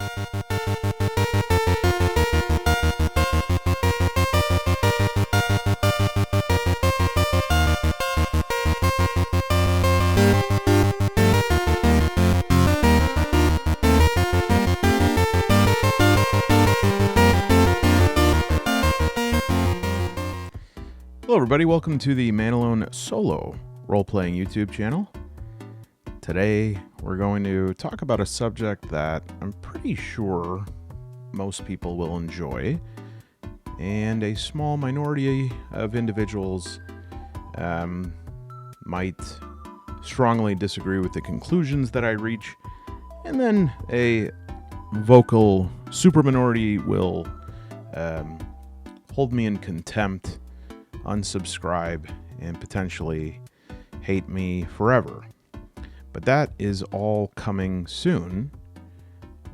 Hello everybody, welcome to the Man Alone Solo role-playing YouTube channel. Today we're going to talk about a subject that I'm pretty sure most people will enjoy, and a small minority of individuals might strongly disagree with the conclusions that I reach, and then a vocal super minority will hold me in contempt, unsubscribe, and potentially hate me forever. But that is all coming soon.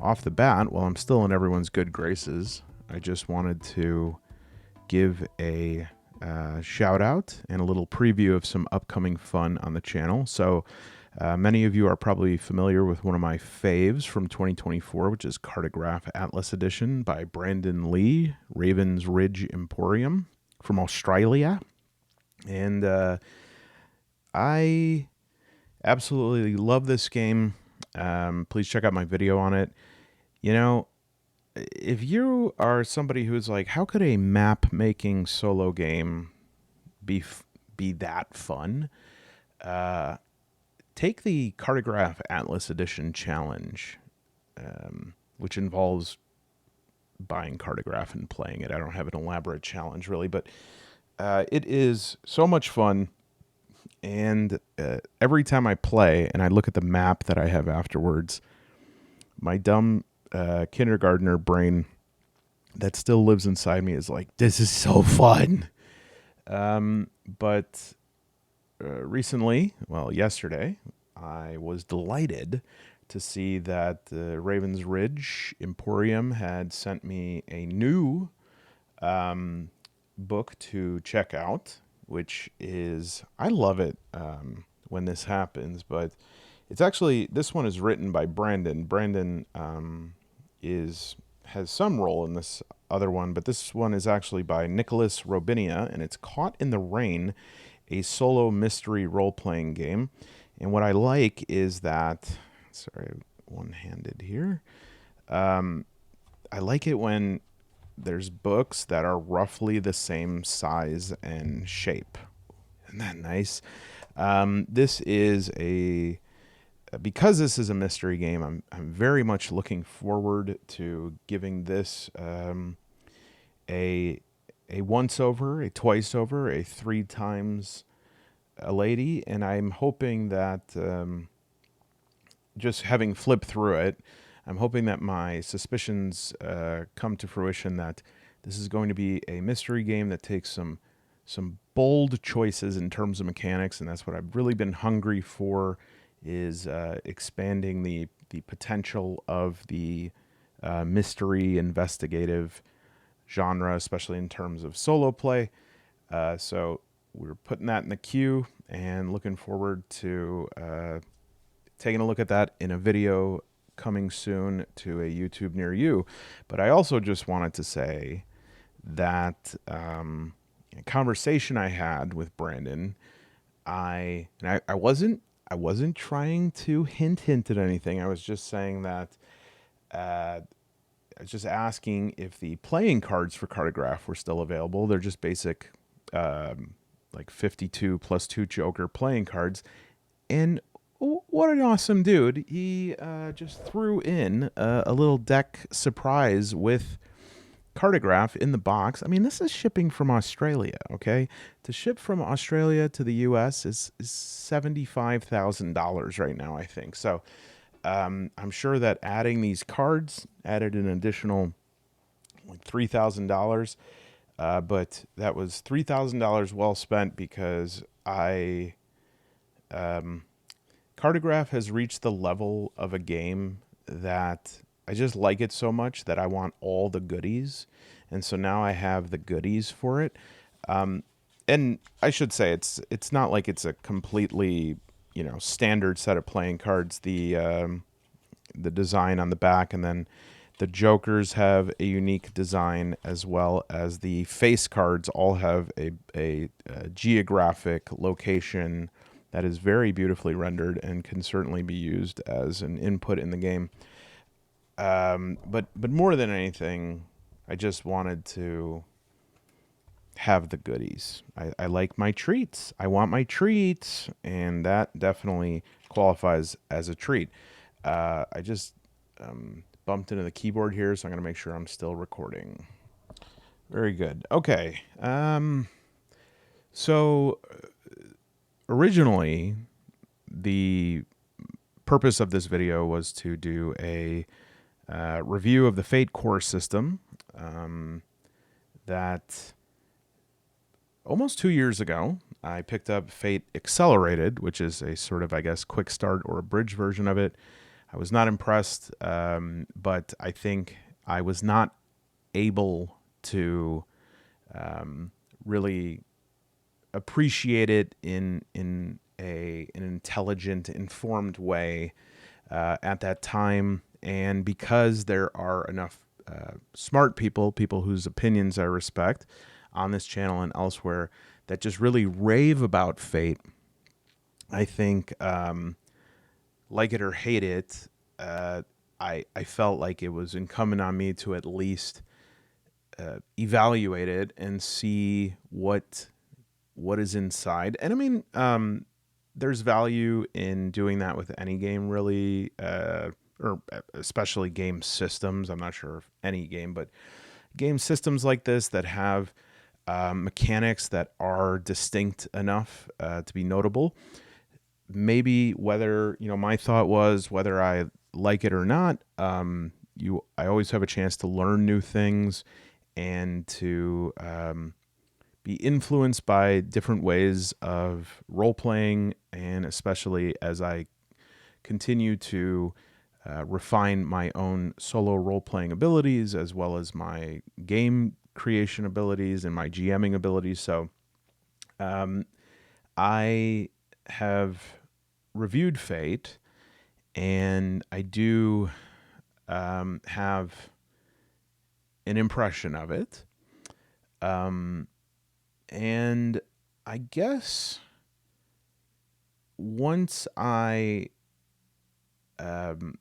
Off the bat, while I'm still in everyone's good graces, I just wanted to give a shout out and a little preview of some upcoming fun on the channel. So many of you are probably familiar with one of my faves from 2024, which is Cartograph Atlas Edition by Brandon Lee, Raven's Ridge Emporium from Australia. And I absolutely love this game. Please check out my video on it. You know, if you are somebody who's like, how could a map making solo game be that fun? Take the Cartograph Atlas Edition challenge, which involves buying Cartograph and playing it. I don't have an elaborate challenge really, but it is so much fun. And every time I play and I look at the map that I have afterwards, my dumb kindergartner brain that still lives inside me is like, this is so fun. But recently, well, yesterday, I was delighted to see that Raven's Ridge Emporium had sent me a new book to check out, which is, I love it when this happens, but it's actually, this one is written by Brandon. Brandon has some role in this other one, but this one is actually by Nicholas Robinia, and it's Caught in the Rain, a solo mystery role-playing game. And what I like is that, sorry, one-handed here. I like it when there's books that are roughly the same size and shape. Isn't that nice? This is because this is a mystery game, I'm very much looking forward to giving this a once over, a twice over, a 3 times a lady, and I'm hoping that just having flipped through it, I'm hoping that my suspicions come to fruition, that this is going to be a mystery game that takes some bold choices in terms of mechanics, and that's what I've really been hungry for, is expanding the potential of the mystery investigative genre, especially in terms of solo play. So we're putting that in the queue and looking forward to taking a look at that in a video coming soon to a YouTube near you. But I also just wanted to say that a conversation I had with Brandon, I wasn't trying to hint at anything. I was just saying that I was just asking if the playing cards for Cartograph were still available. They're just basic like 52 plus 2 Joker playing cards. And what an awesome dude. He just threw in a little deck surprise with Cartograph in the box. I mean, this is shipping from Australia, okay? To ship from Australia to the US is $75,000 right now, I think. So I'm sure that adding these cards added an additional like $3,000. But that was $3,000 well spent, because Cartograph has reached the level of a game that I just like it so much that I want all the goodies. And so now I have the goodies for it. And I should say it's not like it's a completely, standard set of playing cards. The design on the back, and then The jokers have a unique design, as well as the face cards all have a geographic location that is very beautifully rendered and can certainly be used as an input in the game. But more than anything, I just wanted to have the goodies. I like my treats. I want my treats, and that definitely qualifies as a treat. I just bumped into the keyboard here, so I'm going to make sure I'm still recording. Very good. Okay. So originally, the purpose of this video was to do a review of the Fate core system that almost 2 years ago, I picked up Fate Accelerated, which is a sort of, I guess, quick start or a bridge version of it. I was not impressed, but I think I was not able to really appreciate it in an intelligent, informed way at that time. And because there are enough smart people whose opinions I respect on this channel and elsewhere that just really rave about Fate, I think, like it or hate it, I felt like it was incumbent on me to at least evaluate it and see what is inside. And I mean, there's value in doing that with any game, really, or especially game systems. I'm not sure if any game, but game systems like this that have mechanics that are distinct enough to be notable. Maybe whether, my thought was whether I like it or not, I always have a chance to learn new things and to be influenced by different ways of role playing, and especially as I continue to refine my own solo role playing abilities as well as my game creation abilities and my GMing abilities. So I have reviewed Fate, and I do have an impression of it. And I guess once I had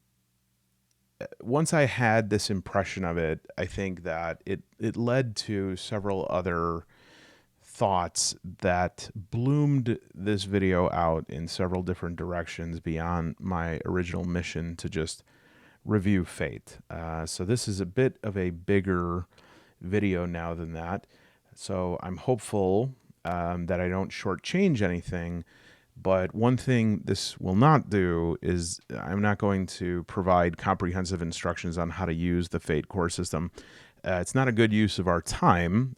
this impression of it, I think that it led to several other thoughts that bloomed this video out in several different directions beyond my original mission to just review Fate. So this is a bit of a bigger video now than that. So I'm hopeful that I don't shortchange anything. But one thing this will not do is I'm not going to provide comprehensive instructions on how to use the Fate core system. It's not a good use of our time,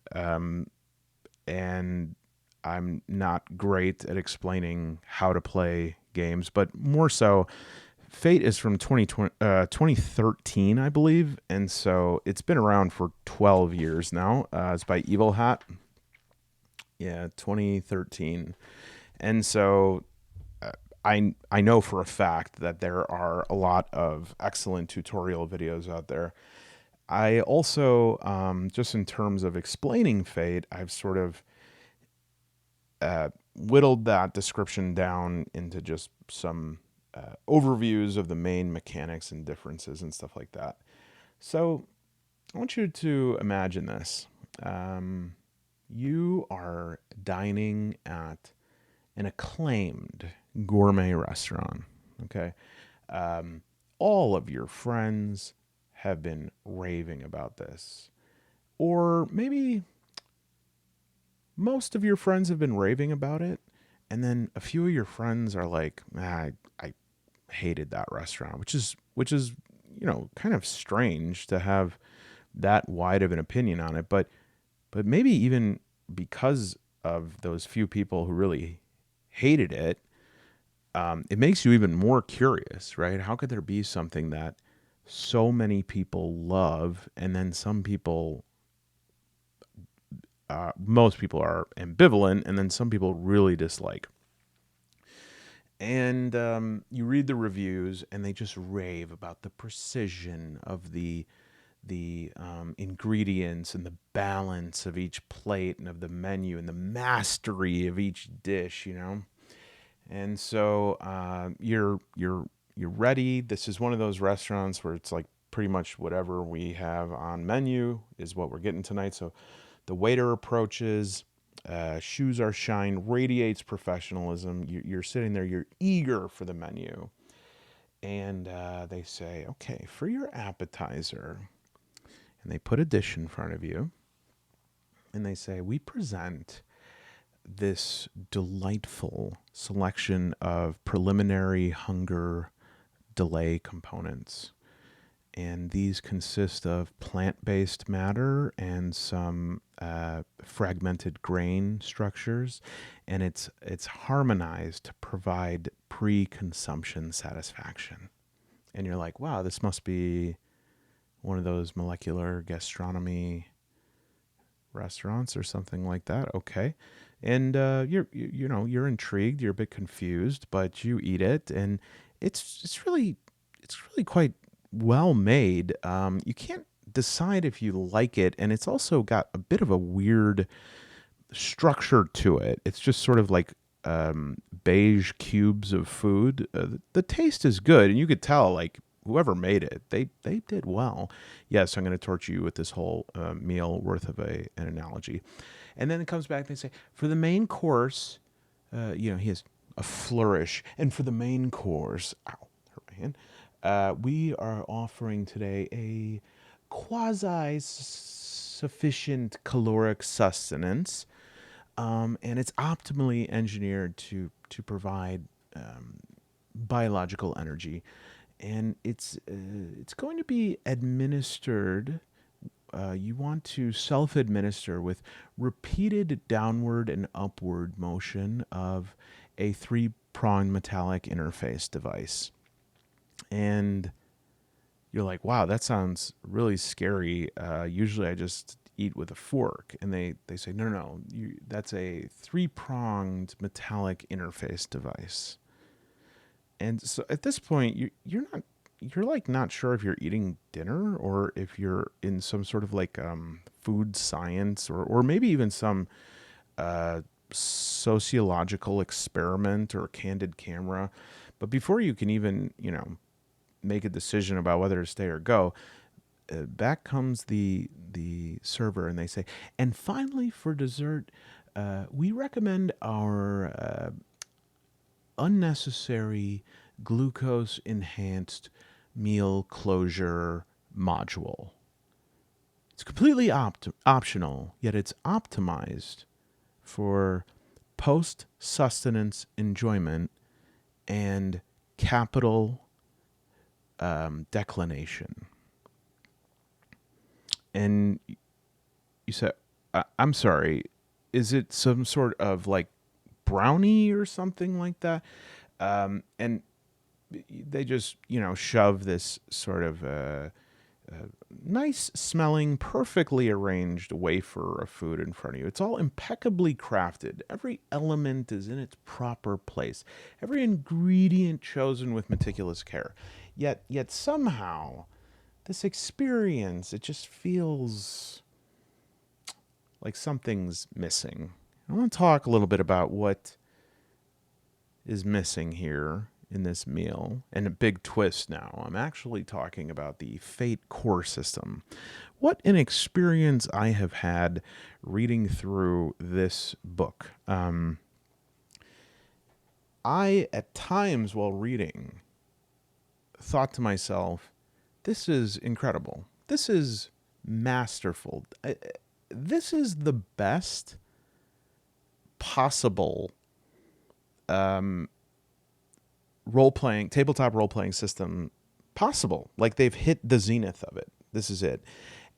and I'm not great at explaining how to play games. But more so, Fate is from 2013, I believe, and so it's been around for 12 years now. It's by Evil Hat. Yeah, 2013. And so I know for a fact that there are a lot of excellent tutorial videos out there. I also, just in terms of explaining Fate, I've sort of whittled that description down into just some overviews of the main mechanics and differences and stuff like that. So I want you to imagine this. You are dining at an acclaimed gourmet restaurant, okay? All of your friends have been raving about this. Or maybe most of your friends have been raving about it, and then a few of your friends are like, I hated that restaurant, which is kind of strange to have that wide of an opinion on it, but maybe even because of those few people who really hated it, it makes you even more curious, right? How could there be something that so many people love, and then some people, most people are ambivalent, and then some people really dislike? And you read the reviews, and they just rave about the precision of the the ingredients and the balance of each plate and of the menu and the mastery of each dish, you know. And so you're ready. This is one of those restaurants where it's like pretty much whatever we have on menu is what we're getting tonight. So the waiter approaches, shoes are shine, radiates professionalism. You're sitting there, you're eager for the menu. And they say, okay, for your appetizer. And they put a dish in front of you. And they say, we present this delightful selection of preliminary hunger delay components. And these consist of plant-based matter and some fragmented grain structures, and it's harmonized to provide pre-consumption satisfaction. And you're like, wow, this must be one of those molecular gastronomy restaurants or something like that. Okay, and you're intrigued, you're a bit confused, but you eat it, and it's really quite well made. You can't decide if you like it, and it's also got a bit of a weird structure to it. It's just sort of like beige cubes of food. The taste is good, and you could tell like whoever made it, they did well. Yes, I'm going to torture you with this whole meal worth of an analogy, and then it comes back and they say for the main course, he has a flourish, and for the main course, ow, hurt my hand. We are offering today a quasi-sufficient caloric sustenance, and it's optimally engineered to provide biological energy, and it's going to be administered. You want to self-administer with repeated downward and upward motion of a three-prong metallic interface device. And you're like, wow, that sounds really scary. Usually I just eat with a fork. And they say, no, that's a three-pronged metallic interface device. And so at this point, you're like not sure if you're eating dinner or if you're in some sort of like food science or maybe even some sociological experiment or candid camera. But before you can even, make a decision about whether to stay or go, back comes the server and they say, and finally for dessert, we recommend our unnecessary glucose enhanced meal closure module. It's completely optional, yet it's optimized for post sustenance enjoyment and capital declination. And you said, I'm sorry, is it some sort of like brownie or something like that? And they just, shove this sort of nice smelling, perfectly arranged wafer of food in front of you. It's all impeccably crafted. Every element is in its proper place. Every ingredient chosen with meticulous care. Yet somehow, this experience, it just feels like something's missing. I want to talk a little bit about what is missing here in this meal, and a big twist now. I'm actually talking about the Fate core system. What an experience I have had reading through this book. I, at times while reading, thought to myself, this is incredible. This is masterful. This is the best possible tabletop role-playing system possible. Like, they've hit the zenith of it. This is it.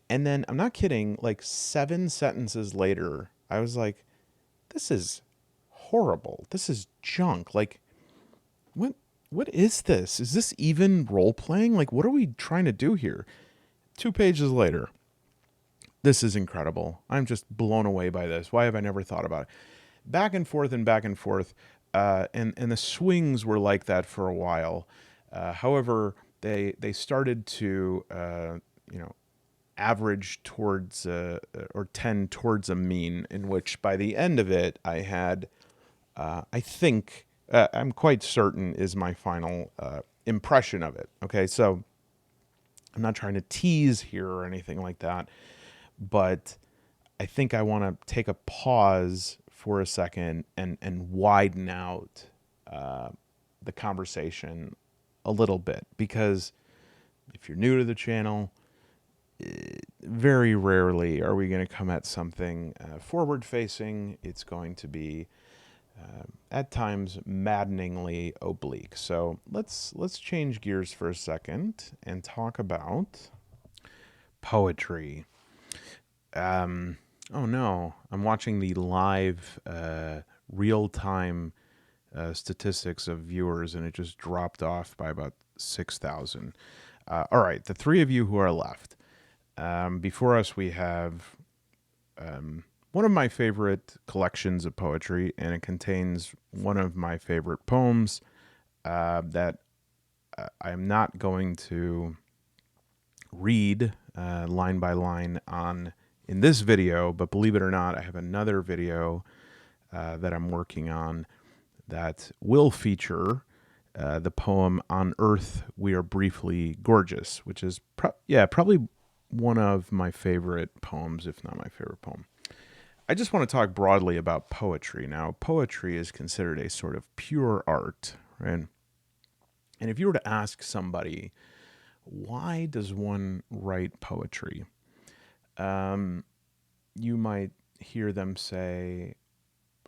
And then, I'm not kidding, like 7 sentences later, I was like, this is horrible. This is junk. Like, what is this? Is this even role-playing? Like, what are we trying to do here? 2 pages later, this is incredible. I'm just blown away by this. Why have I never thought about it? Back and forth and back and forth. And the swings were like that for a while. However, they started to, average towards or tend towards a mean, in which by the end of it, I had, I think, I'm quite certain is my final impression of it. Okay, so I'm not trying to tease here or anything like that, but I think I want to take a pause for a second and widen out the conversation a little bit, because if you're new to the channel, very rarely are we going to come at something forward facing. It's going to be at times maddeningly oblique. So let's change gears for a second and talk about poetry. Oh no, I'm watching the live real-time statistics of viewers, and it just dropped off by about 6,000. All right, the three of you who are left. Before us, we have one of my favorite collections of poetry, and it contains one of my favorite poems that I'm not going to read line by line on in this video, but believe it or not, I have another video that I'm working on that will feature the poem "On Earth We Are Briefly Gorgeous," which is probably one of my favorite poems, if not my favorite poem. I just want to talk broadly about poetry. Now, poetry is considered a sort of pure art, right? And if you were to ask somebody, why does one write poetry? You might hear them say,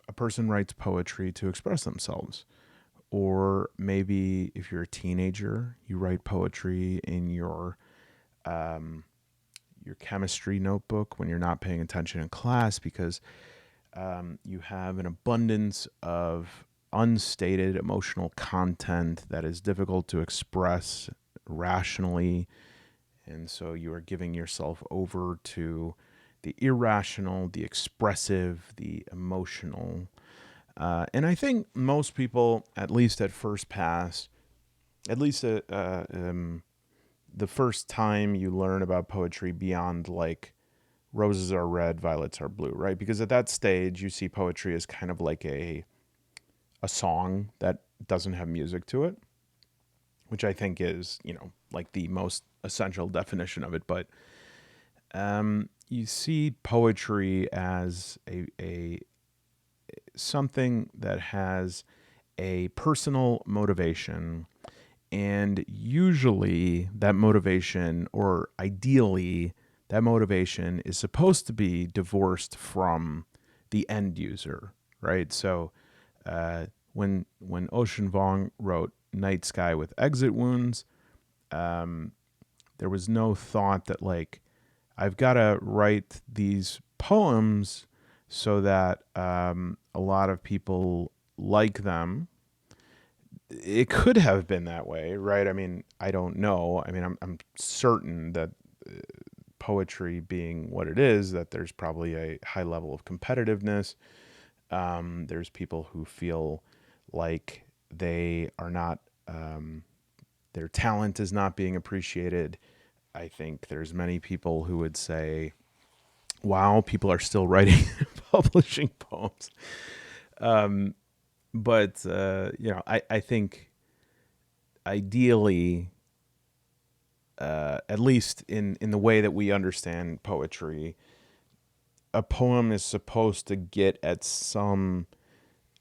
a person writes poetry to express themselves. Or maybe if you're a teenager, you write poetry in your chemistry notebook when you're not paying attention in class, because you have an abundance of unstated emotional content that is difficult to express rationally. And so you are giving yourself over to the irrational, the expressive, the emotional. And I think most people, at least at first pass, at least the first time you learn about poetry beyond like roses are red, violets are blue, right? Because at that stage, you see poetry as kind of like a song that doesn't have music to it, which I think is, like the most essential definition of it. But you see poetry as a something that has a personal motivation, and usually that motivation, or ideally that motivation, is supposed to be divorced from the end user, right? So when Ocean Vuong wrote Night Sky with Exit Wounds, there was no thought that like, I've got to write these poems so that a lot of people like them. It could have been that way, right? I mean, I don't know. I mean, I'm certain that poetry being what it is, that there's probably a high level of competitiveness. There's people who feel like they are not, their talent is not being appreciated. I think there's many people who would say, wow, people are still writing, publishing poems. But I think ideally, at least in the way that we understand poetry, a poem is supposed to get at some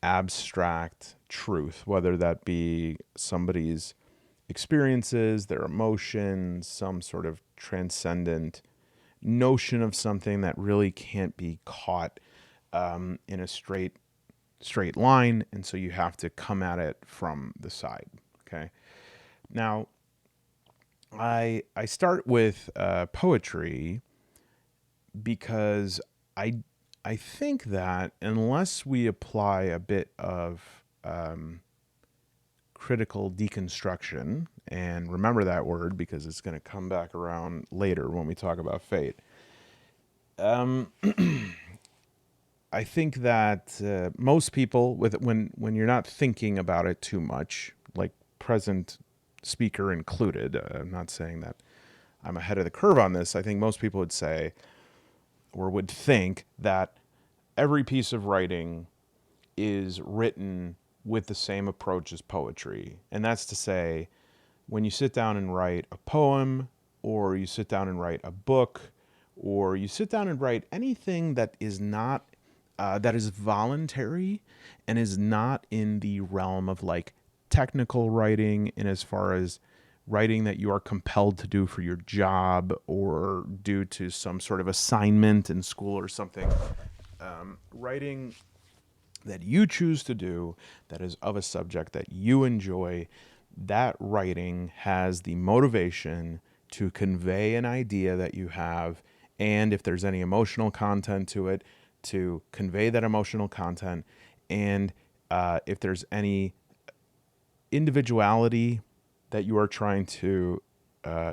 abstract truth, whether that be somebody's experiences, their emotions, some sort of transcendent notion of something that really can't be caught in a straight line, and so you have to come at it from the side. Okay, now I start with poetry because I think that unless we apply a bit of critical deconstruction, and remember that word because it's going to come back around later when we talk about fate. I think that most people, when you're not thinking about it too much, like present speaker included, I'm not saying that I'm ahead of the curve on this. I think most people would say or would think that every piece of writing is written with the same approach as poetry. And that's to say, when you sit down and write a poem, or you sit down and write a book, or you sit down and write anything that is not that is voluntary and is not in the realm of like technical writing, in as far as writing that you are compelled to do for your job or due to some sort of assignment in school or something. Writing that you choose to do, that is of a subject that you enjoy, that writing has the motivation to convey an idea that you have, and if there's any emotional content to it, to convey that emotional content, and if there's any individuality that you are trying to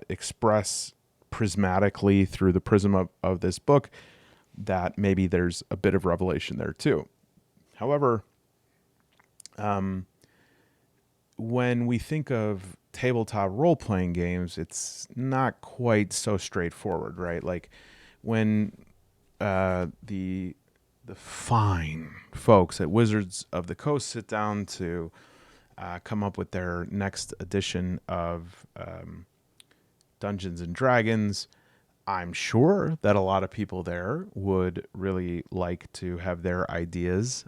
express prismatically through the prism of this book, that maybe there's a bit of revelation there too. However, when we think of tabletop role-playing games, it's not quite so straightforward, right? Like when the fine folks at Wizards of the Coast sit down to come up with their next edition of Dungeons and Dragons, I'm sure that a lot of people there would really like to have their ideas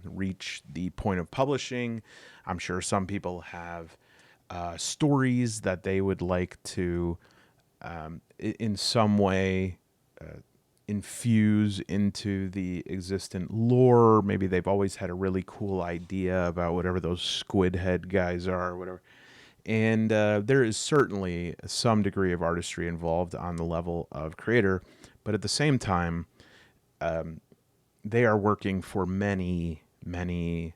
reach the point of publishing. I'm sure some people have stories that they would like to, in some way, infuse into the existent lore. Maybe they've always had a really cool idea about whatever those squid head guys are, or whatever. And there is certainly some degree of artistry involved on the level of creator, but at the same time, they are working for many, many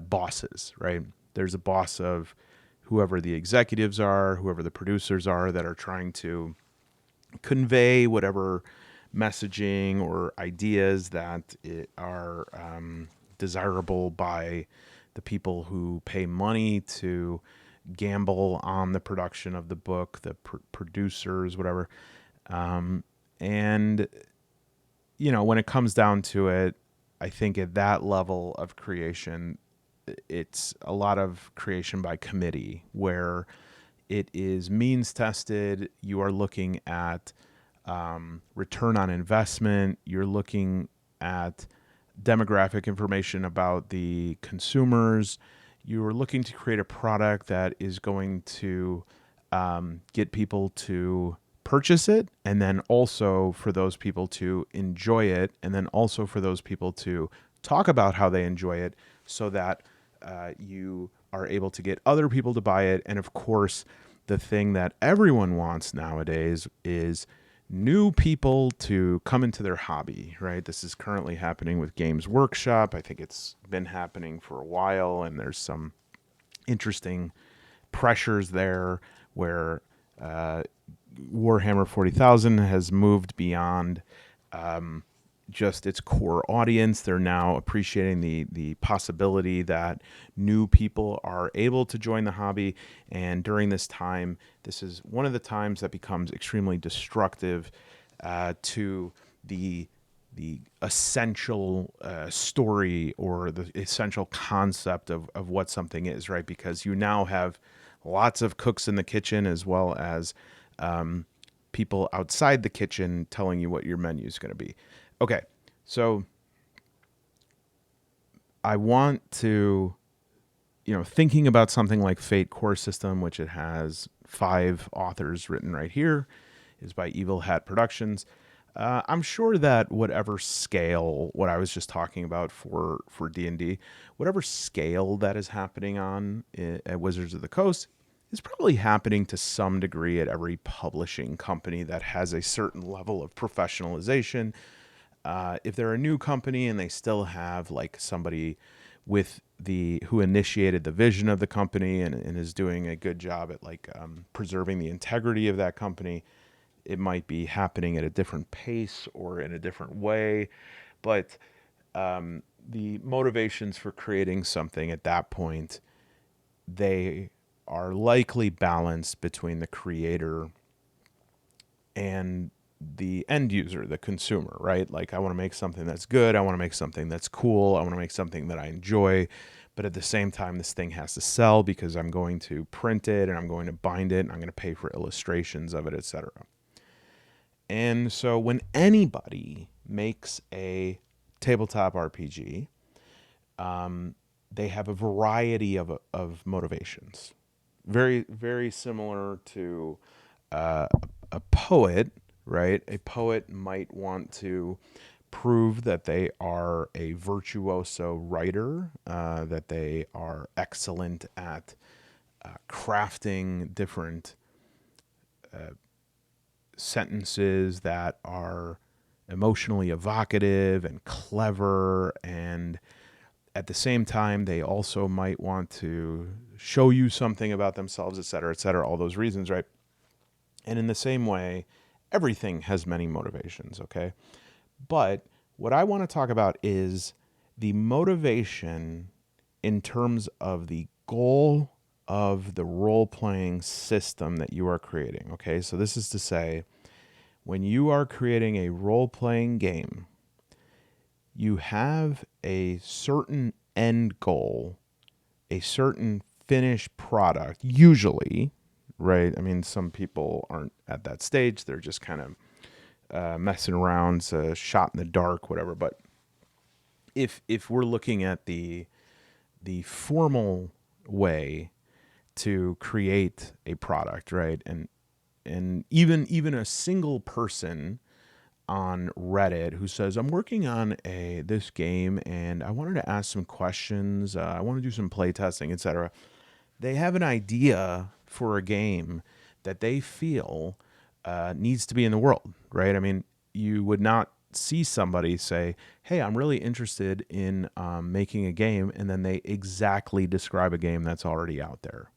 bosses, right? There's a boss of whoever the executives are, whoever the producers are, that are trying to convey whatever messaging or ideas that are desirable by the people who pay money to gamble on the production of the book, the producers, whatever. And, you know, when it comes down to it, I think at that level of creation, it's a lot of creation by committee, where it is means tested. You are looking at return on investment. You're looking at demographic information about the consumers. You are looking to create a product that is going to get people to purchase it, and then also for those people to enjoy it, and then also for those people to talk about how they enjoy it, so that you are able to get other people to buy it. And of course, the thing that everyone wants nowadays is new people to come into their hobby, right? This is currently happening with Games Workshop. I think it's been happening for a while, and there's some interesting pressures there where Warhammer 40,000 has moved beyond just its core audience. They're now appreciating the possibility that new people are able to join the hobby. And during this time, this is one of the times that becomes extremely destructive to the essential story, or the essential concept of what something is, right? Because you now have lots of cooks in the kitchen, as well as people outside the kitchen telling you what your menu is going to be. Okay, so I want to, thinking about something like Fate Core System, which it has 5 authors written right here, is by Evil Hat Productions. I'm sure that whatever scale, what I was just talking about for D&D, whatever scale that is happening on at Wizards of the Coast is probably happening to some degree at every publishing company that has a certain level of professionalization. If they're a new company and they still have like somebody who initiated the vision of the company and is doing a good job at like preserving the integrity of that company, it might be happening at a different pace or in a different way. But the motivations for creating something at that point, they are likely balanced between the creator and the end user, the consumer, right? Like I want to make something that's good. I want to make something that's cool. I want to make something that I enjoy. But at the same time, this thing has to sell because I'm going to print it and I'm going to bind it and I'm going to pay for illustrations of it, etc. And so when anybody makes a tabletop RPG, they have a variety of motivations. Very, very similar to uh, a poet, right? A poet might want to prove that they are a virtuoso writer, that they are excellent at crafting different sentences that are emotionally evocative and clever, and at the same time they also might want to show you something about themselves, et cetera, all those reasons, right? And in the same way, everything has many motivations, okay? But what I want to talk about is the motivation in terms of the goal of the role playing system that you are creating, okay? So this is to say, when you are creating a role playing game, you have a certain end goal, a certain finished product, usually, right? I mean, some people aren't at that stage. They're just kind of messing around, shot in the dark, whatever. But if we're looking at the formal way to create a product, right? And even a single person on Reddit who says, I'm working on this game and I wanted to ask some questions. I want to do some play testing, etc. They have an idea for a game that they feel needs to be in the world, right? I mean, you would not see somebody say, hey, I'm really interested in making a game, and then they exactly describe a game that's already out there.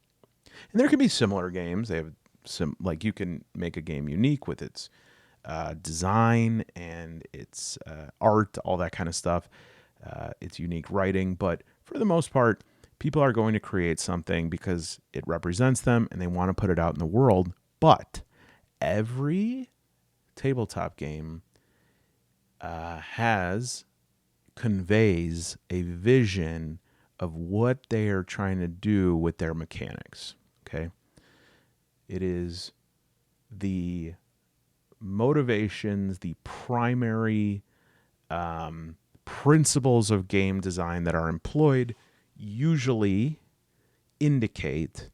And there can be similar games. They have like you can make a game unique with its design and its art, all that kind of stuff. Its unique writing, but for the most part, people are going to create something because it represents them and they want to put it out in the world. But every tabletop game conveys a vision of what they are trying to do with their mechanics. Okay. It is the motivations, the primary principles of game design that are employed usually indicate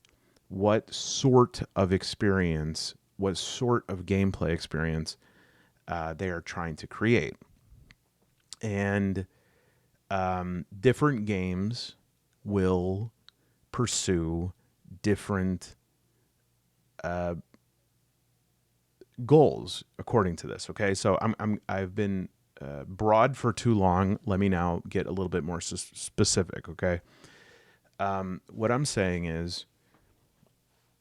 what sort of experience, what sort of gameplay experience they are trying to create. And different games will pursue different goals according to this. Okay, so I've been broad for too long. Let me now get a little bit more specific. Okay, what I'm saying is,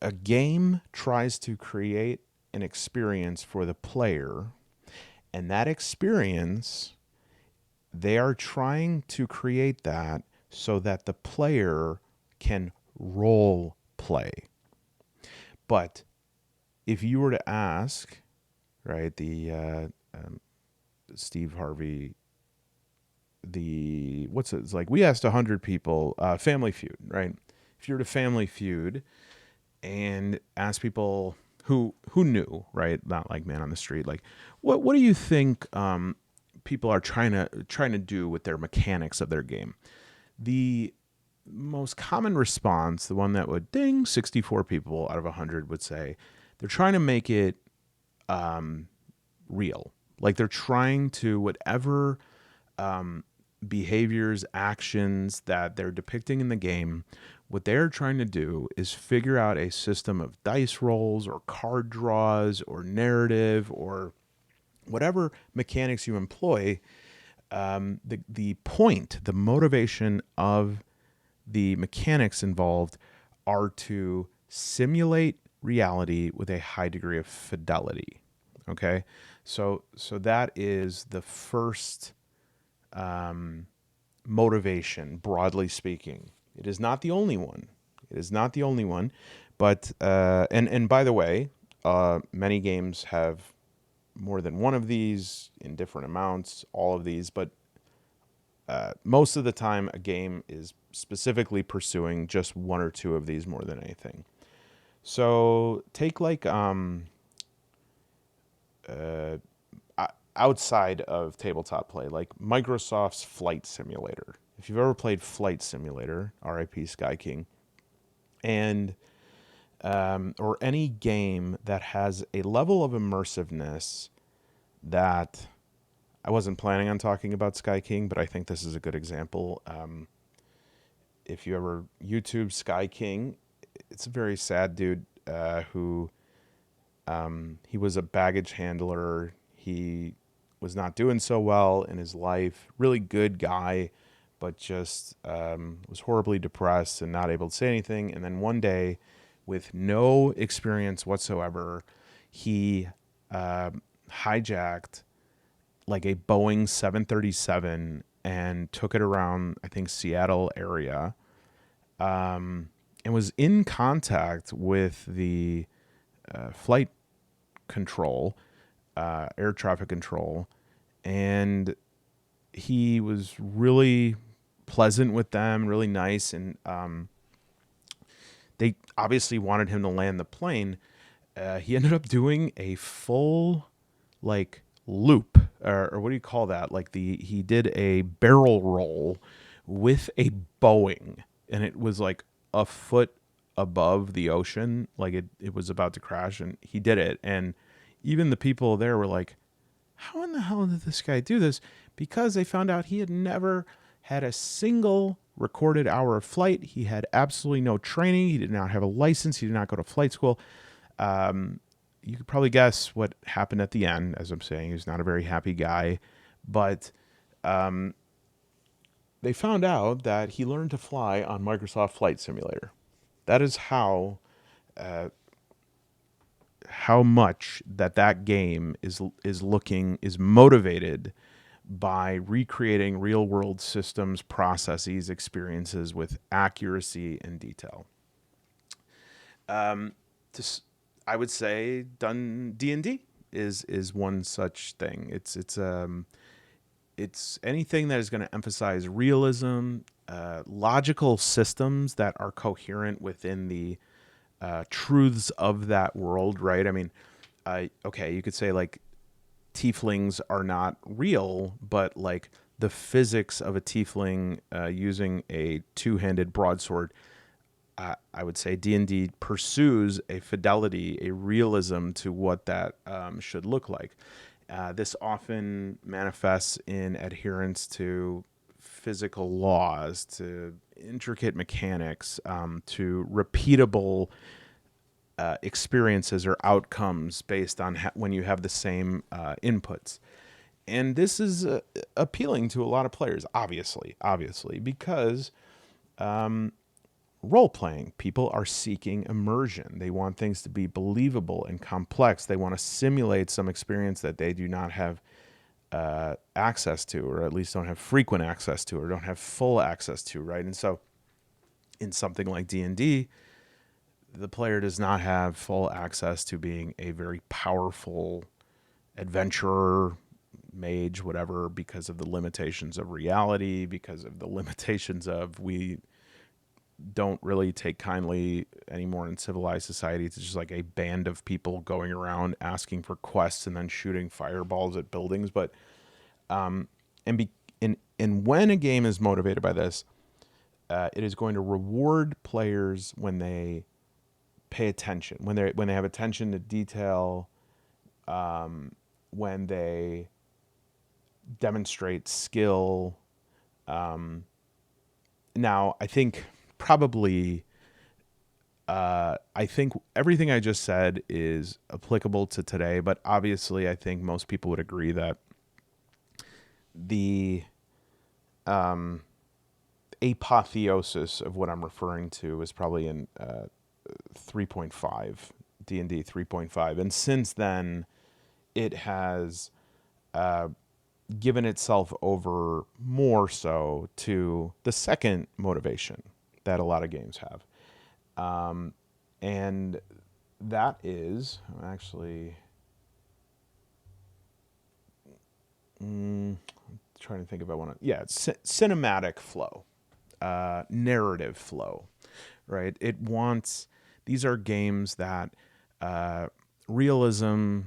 a game tries to create an experience for the player, and that experience, they are trying to create that so that the player can role play. But if you were to ask, right, the Steve Harvey, it's like we asked 100 people, Family Feud, right? If you were to Family Feud and ask people who knew, right, not like man on the street, like what do you think people are trying to do with their mechanics of their game? The most common response, the one that would ding, 64 people out of 100 would say they're trying to make it real. Like they're trying to, whatever behaviors, actions that they're depicting in the game, what they're trying to do is figure out a system of dice rolls or card draws or narrative or whatever mechanics you employ. The point, the motivation of the mechanics involved are to simulate reality with a high degree of fidelity. Okay, so that is the first motivation, broadly speaking. It is not the only one. It is not the only one, but and by the way, many games have more than one of these in different amounts, all of these, but most of the time a game is specifically pursuing just one or two of these more than anything. So take like outside of tabletop play, like Microsoft's Flight Simulator. If you've ever played Flight Simulator, RIP Sky King, and or any game that has a level of immersiveness that I wasn't planning on talking about Sky King, but I think this is a good example. If you ever YouTube Sky King, it's a very sad dude who he was a baggage handler. He was not doing so well in his life. Really good guy, but just was horribly depressed and not able to say anything. And then one day, with no experience whatsoever, he hijacked like a Boeing 737 and took it around, I think, Seattle area, and was in contact with the flight control, air traffic control, and he was really pleasant with them, really nice, and they obviously wanted him to land the plane. He ended up doing a full like loop, or what do you call that? Like he did a barrel roll with a Boeing, and it was like a foot above the ocean, like it was about to crash, and he did it. And even the people there were like, how in the hell did this guy do this? Because they found out he had never had a single recorded hour of flight. He had absolutely no training. He did not have a license. He did not go to flight school. You could probably guess what happened at the end. As I'm saying, he was not a very happy guy, but they found out that he learned to fly on Microsoft Flight Simulator. That is how much that game is motivated by recreating real world systems, processes, experiences with accuracy and detail. I would say done D&D is one such thing. It's anything that is going to emphasize realism, logical systems that are coherent within the truths of that world, right? I mean, okay, you could say like tieflings are not real, but like the physics of a tiefling using a two-handed broadsword, I would say D&D pursues a fidelity, a realism to what that should look like. This often manifests in adherence to physical laws, to intricate mechanics, to repeatable experiences or outcomes based on when you have the same inputs. And this is appealing to a lot of players, obviously, because role-playing, people are seeking immersion. They want things to be believable and complex. They want to simulate some experience that they do not have access to, or at least don't have frequent access to, or don't have full access to, right? And so in something like D&D, the player does not have full access to being a very powerful adventurer, mage, whatever, because of the limitations of reality, because of the limitations of we don't really take kindly anymore in civilized society. It's just like a band of people going around asking for quests and then shooting fireballs at buildings. But and when a game is motivated by this, it is going to reward players when they pay attention, when they have attention to detail, when they demonstrate skill. Now, I think probably, I think everything I just said is applicable to today, but obviously I think most people would agree that the apotheosis of what I'm referring to is probably in 3.5, D&D 3.5. And since then, it has given itself over more so to the second motivation that a lot of games have. And that is actually, Trying to think if I want to. Yeah, cinematic flow, narrative flow, right? It wants. These are games that realism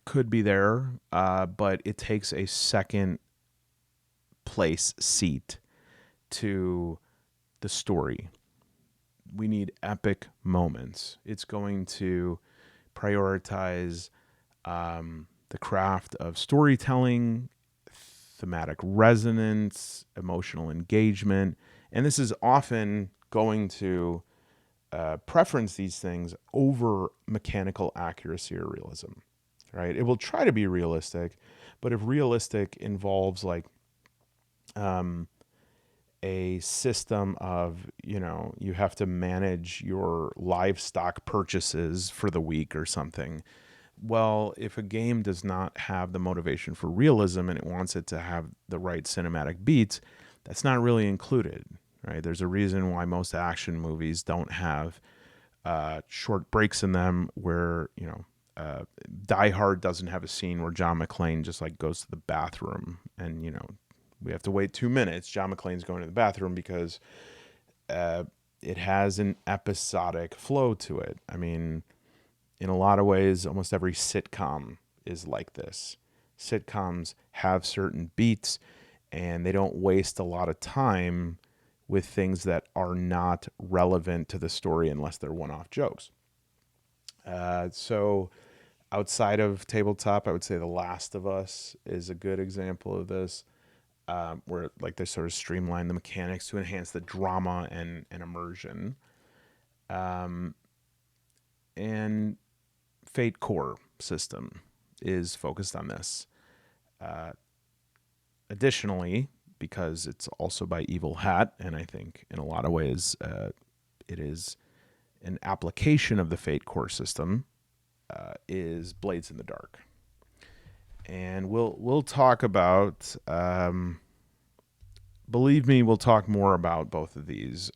could be there, but it takes a second place seat to the story. We need epic moments. It's going to prioritize the craft of storytelling, thematic resonance, emotional engagement, and this is often going to preference these things over mechanical accuracy or realism, right? It will try to be realistic, but if realistic involves like a system of, you have to manage your livestock purchases for the week or something. Well, if a game does not have the motivation for realism and it wants it to have the right cinematic beats, that's not really included, right? There's a reason why most action movies don't have short breaks in them where, Die Hard doesn't have a scene where John McClane just like goes to the bathroom and, we have to wait 2 minutes. John McClane's going to the bathroom because it has an episodic flow to it. I mean, in a lot of ways, almost every sitcom is like this. Sitcoms have certain beats and they don't waste a lot of time with things that are not relevant to the story unless they're one-off jokes. So outside of tabletop, I would say The Last of Us is a good example of this. Where like they sort of streamline the mechanics to enhance the drama and immersion. And Fate Core system is focused on this. Additionally, because it's also by Evil Hat, and I think in a lot of ways it is an application of the Fate Core system, is Blades in the Dark. And we'll talk about. Believe me, we'll talk more about both of these.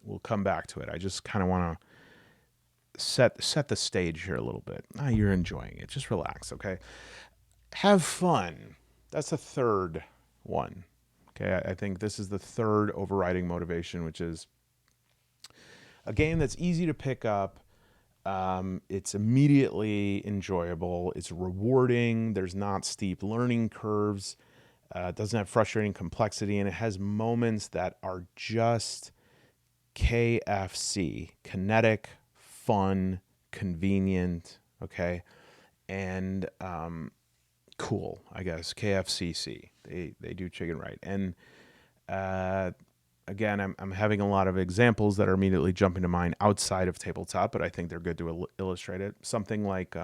We'll come back to it. I just kind of want to set the stage here a little bit. You're enjoying it. Just relax, okay? Have fun. That's the third one. Okay, I think this is the third overriding motivation, which is a game that's easy to pick up. It's immediately enjoyable. It's rewarding. There's not steep learning curves. It doesn't have frustrating complexity, and it has moments that are just KFC, kinetic, fun, convenient, okay, and cool, I guess, KFCC. They do chicken right. And again, I'm having a lot of examples that are immediately jumping to mind outside of tabletop, but I think they're good to illustrate it. Something like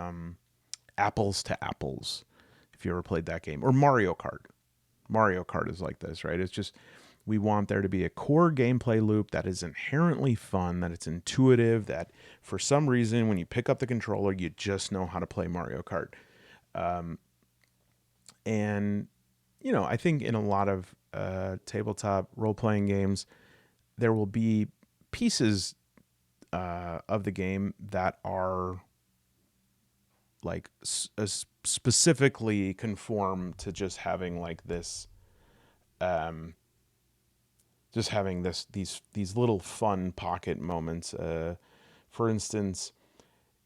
Apples to Apples, if you ever played that game, or Mario Kart. Mario Kart is like this, right? It's just, we want there to be a core gameplay loop that is inherently fun, that it's intuitive, that for some reason, when you pick up the controller, you just know how to play Mario Kart. And, I think in a lot of tabletop role-playing games, there will be pieces of the game that are like specifically conform to just having like this, just having these little fun pocket moments. For instance,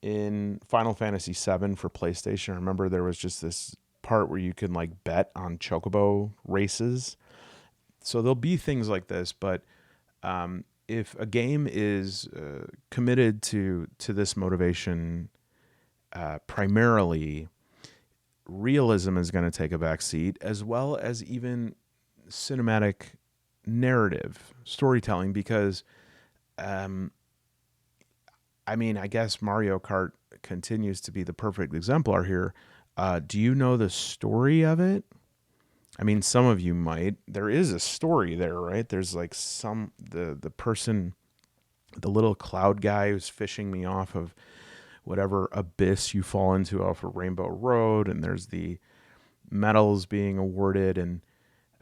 in Final Fantasy VII for PlayStation, I remember there was just this part where you can like bet on chocobo races. So there'll be things like this, but if a game is committed to this motivation, primarily, realism is going to take a back seat, as well as even cinematic narrative storytelling, because I guess Mario Kart continues to be the perfect exemplar here. Do you know the story of it? I mean, some of you might. There is a story there, right? There's like the person, the little cloud guy who's fishing me off of whatever abyss you fall into off of Rainbow Road, and there's the medals being awarded, and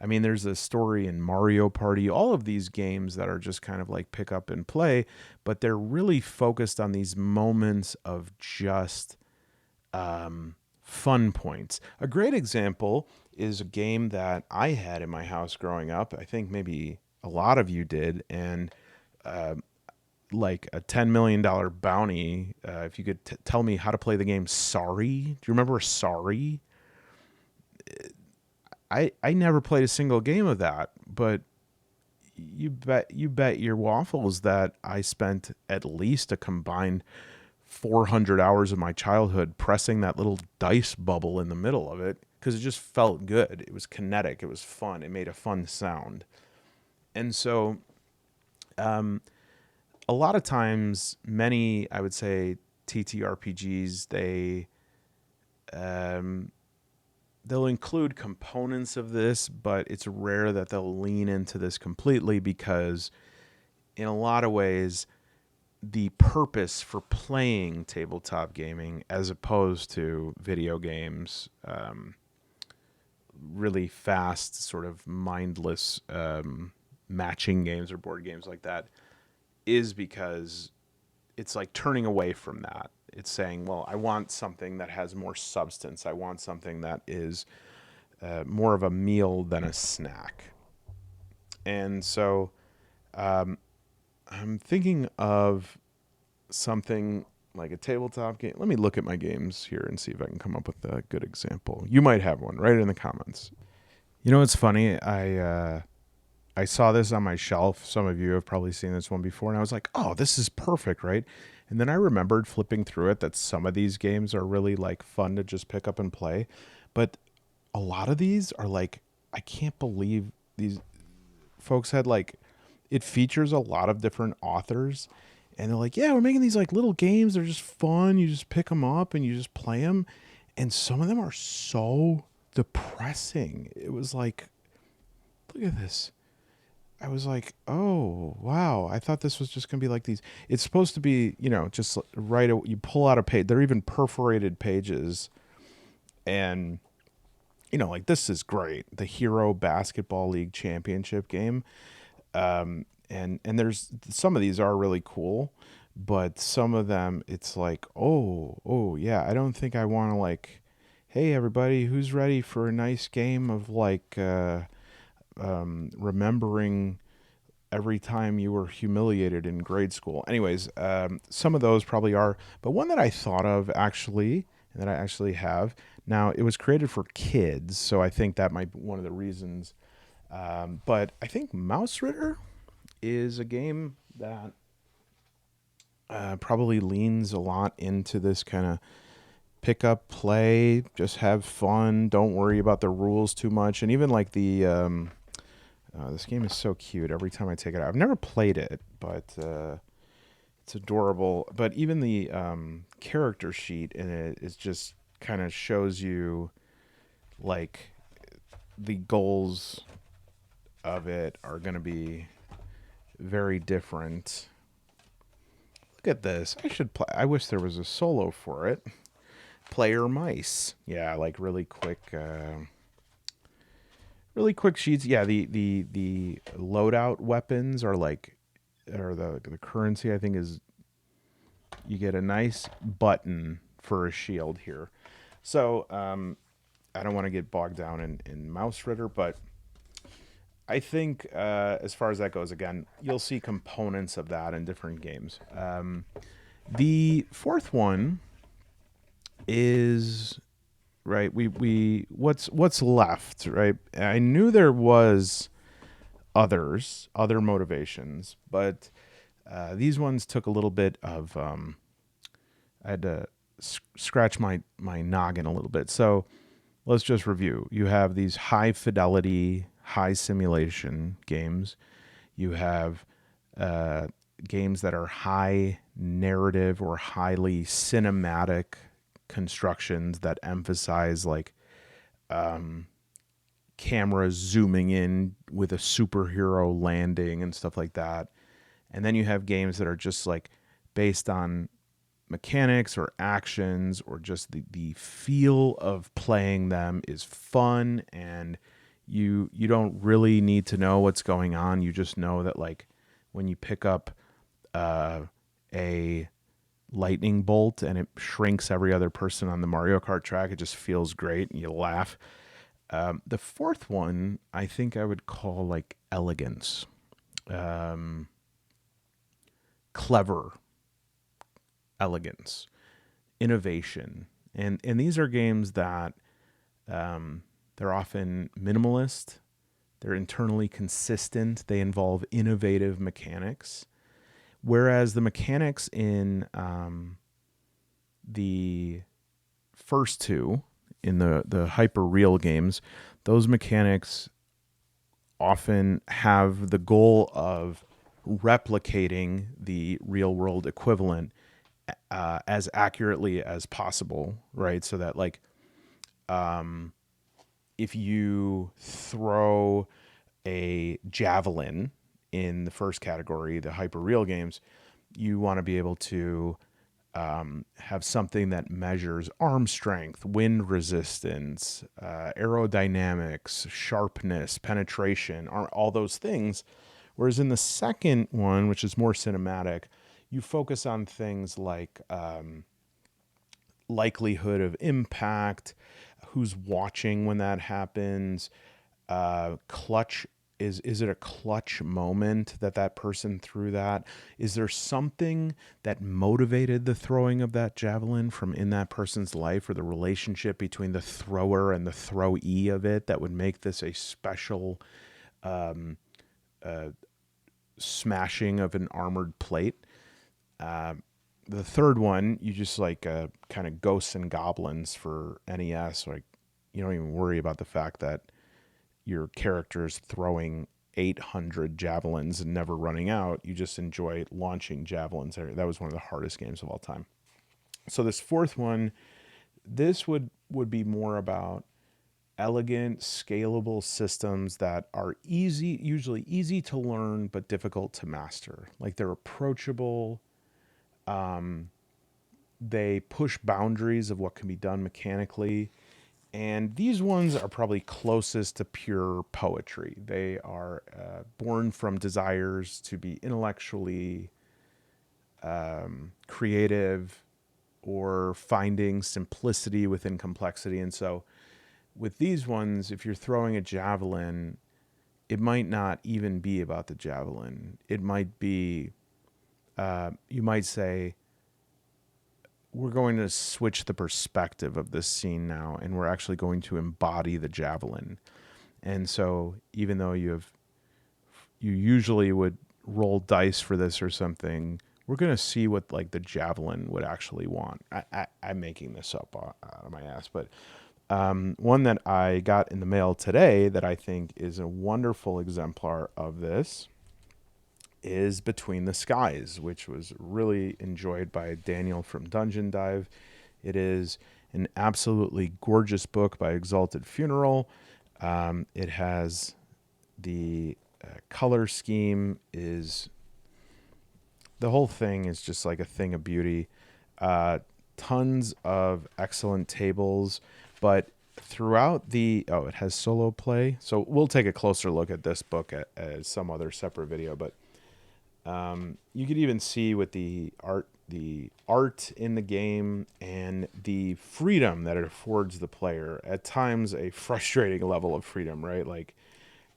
I mean, there's a story in Mario Party, all of these games that are just kind of like pick up and play, but they're really focused on these moments of just fun points. A great example is a game that I had in my house growing up. I think maybe a lot of you did, and like a $10 million bounty. If you could tell me how to play the game Sorry. Do you remember Sorry? I never played a single game of that, but you bet your waffles that I spent at least a combined 400 hours of my childhood pressing that little dice bubble in the middle of it because it just felt good. It was kinetic. It was fun. It made a fun sound. And so a lot of times, many, I would say, TTRPGs, they'll include components of this, but it's rare that they'll lean into this completely because in a lot of ways, the purpose for playing tabletop gaming as opposed to video games, really fast, sort of mindless matching games or board games like that, is because it's like turning away from that. It's saying, well, I want something that has more substance. I want something that is more of a meal than a snack. And so I'm thinking of something like a tabletop game. Let me look at my games here and see if I can come up with a good example. You might have one. Write it in the comments. You know, it's funny. I saw this on my shelf. Some of you have probably seen this one before, and I was like, oh, this is perfect, right? And then I remembered flipping through it that some of these games are really like fun to just pick up and play. But a lot of these are like, I can't believe these folks had like, it features a lot of different authors. And they're like, yeah, we're making these like little games. They're just fun. You just pick them up and you just play them. And some of them are so depressing. It was like, look at this. I was like, oh, wow. I thought this was just going to be like these. It's supposed to be, just right. You pull out a page. They're even perforated pages. And, like this is great. The Hero Basketball League Championship game. And there's some of these are really cool. But some of them, it's like, oh, yeah. I don't think I want to like, hey, everybody, who's ready for a nice game of like, remembering every time you were humiliated in grade school. Anyways, some of those probably are, but one that I thought of actually, and that I actually have now, it was created for kids, so I think that might be one of the reasons. But I think Mouse Ritter is a game that probably leans a lot into this kind of pick up, play, just have fun, don't worry about the rules too much, and even like the this game is so cute every time I take it out. I've never played it, but it's adorable. But even the character sheet in it is just kind of shows you like the goals of it are going to be very different. Look at this. I should play. I wish there was a solo for it. Player mice. Yeah, like really quick sheets. Yeah, the loadout weapons are like, or the currency I think is, you get a nice button for a shield here. So I don't want to get bogged down in Mouse Ritter, but I think as far as that goes, again, you'll see components of that in different games. The fourth one is right. We what's left, right? I knew there was other motivations, but these ones took a little bit of I had to scratch my noggin a little bit. So let's just review. You have these high fidelity, high simulation games. You have games that are high narrative or highly cinematic constructions that emphasize like cameras zooming in with a superhero landing and stuff like that. And then you have games that are just like based on mechanics or actions, or just the feel of playing them is fun, and you don't really need to know what's going on. You just know that like when you pick up a lightning bolt and it shrinks every other person on the Mario Kart track. It just feels great and you laugh. The fourth one, I think I would call like elegance, um, clever elegance, innovation. And these are games that they're often minimalist, they're internally consistent, they involve innovative mechanics. Whereas the mechanics in the first two, in the hyper real games, those mechanics often have the goal of replicating the real world equivalent as accurately as possible, right? So that like if you throw a javelin in the first category, the hyper real games, you want to be able to have something that measures arm strength, wind resistance, aerodynamics, sharpness, penetration, all those things. Whereas in the second one, which is more cinematic, you focus on things like likelihood of impact, who's watching when that happens, clutch. Is it a clutch moment that person threw that? Is there something that motivated the throwing of that javelin from in that person's life, or the relationship between the thrower and the throwee of it, that would make this a special smashing of an armored plate? The third one, you just like kind of ghosts and goblins for NES. Like you don't even worry about the fact that your character's throwing 800 javelins and never running out. You just enjoy launching javelins. That was one of the hardest games of all time. So this fourth one, this would be more about elegant, scalable systems that are easy, usually easy to learn, but difficult to master. Like they're approachable. They push boundaries of what can be done mechanically. And these ones are probably closest to pure poetry. They are born from desires to be intellectually creative, or finding simplicity within complexity. And so with these ones, if you're throwing a javelin, it might not even be about the javelin. It might be, you might say, we're going to switch the perspective of this scene now, and we're actually going to embody the javelin. And so even though you usually would roll dice for this or something, we're going to see what like the javelin would actually want. I'm making this up out of my ass, but one that I got in the mail today that I think is a wonderful exemplar of this is Between the Skies, which was really enjoyed by Daniel from Dungeon Dive. It is an absolutely gorgeous book by Exalted Funeral. It has the color scheme is, the whole thing is just like a thing of beauty. Tons of excellent tables, but throughout it has solo play. So we'll take a closer look at this book as some other separate video, but you could even see with the art in the game and the freedom that it affords the player, at times a frustrating level of freedom, right? Like,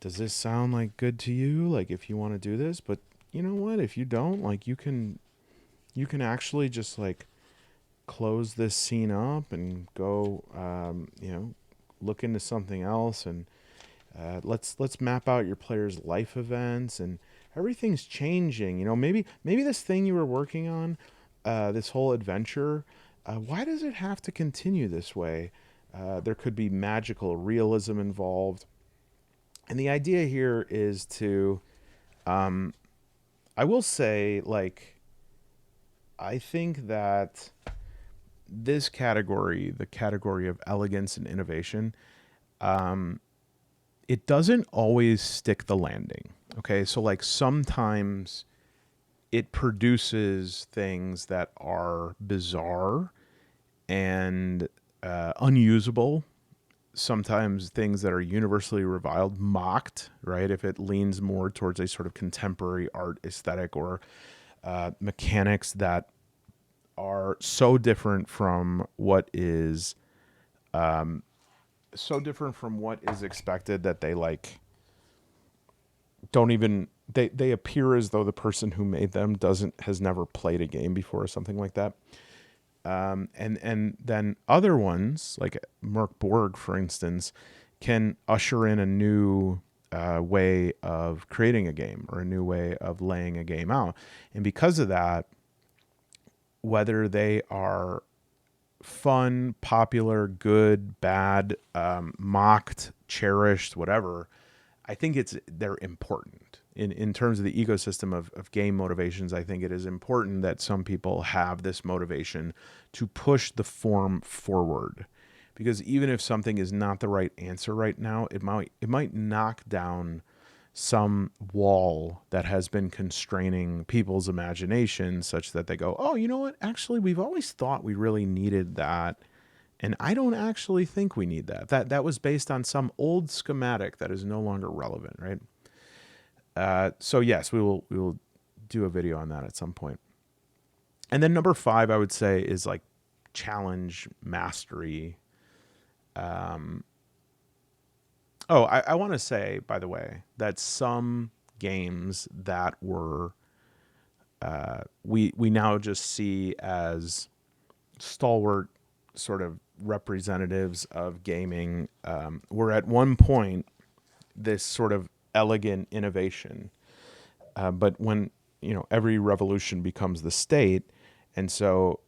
does this sound like good to you? Like, if you want to do this, but you know what? If you don't, like, you can actually just like close this scene up and go, look into something else, and let's map out your player's life events, and everything's changing. Maybe this thing you were working on, this whole adventure, why does it have to continue this way? There could be magical realism involved. And the idea here is to, I will say, like, I think that this category, the category of elegance and innovation, it doesn't always stick the landing. Okay, so like sometimes it produces things that are bizarre and unusable. Sometimes things that are universally reviled, mocked, right? If it leans more towards a sort of contemporary art aesthetic, or mechanics that are so different from what is expected that they like don't even they appear as though the person who made them has never played a game before or something like that. And then other ones like Merc Borg, for instance, can usher in a new way of creating a game or a new way of laying a game out. And because of that, whether they are fun, popular, good, bad, mocked, cherished, whatever, I think they're important in terms of the ecosystem of game motivations. I think it is important that some people have this motivation to push the form forward, because even if something is not the right answer right now, it might knock down some wall that has been constraining people's imagination, such that they go, oh, you know what? Actually, we've always thought we really needed that. And I don't actually think we need that. That was based on some old schematic that is no longer relevant, right? So yes, we will do a video on that at some point. And then number 5, I would say, is like challenge mastery. I want to say, by the way, that some games that were we now just see as stalwart sort of representatives of gaming were at one point this sort of elegant innovation, but when every revolution becomes the state, and so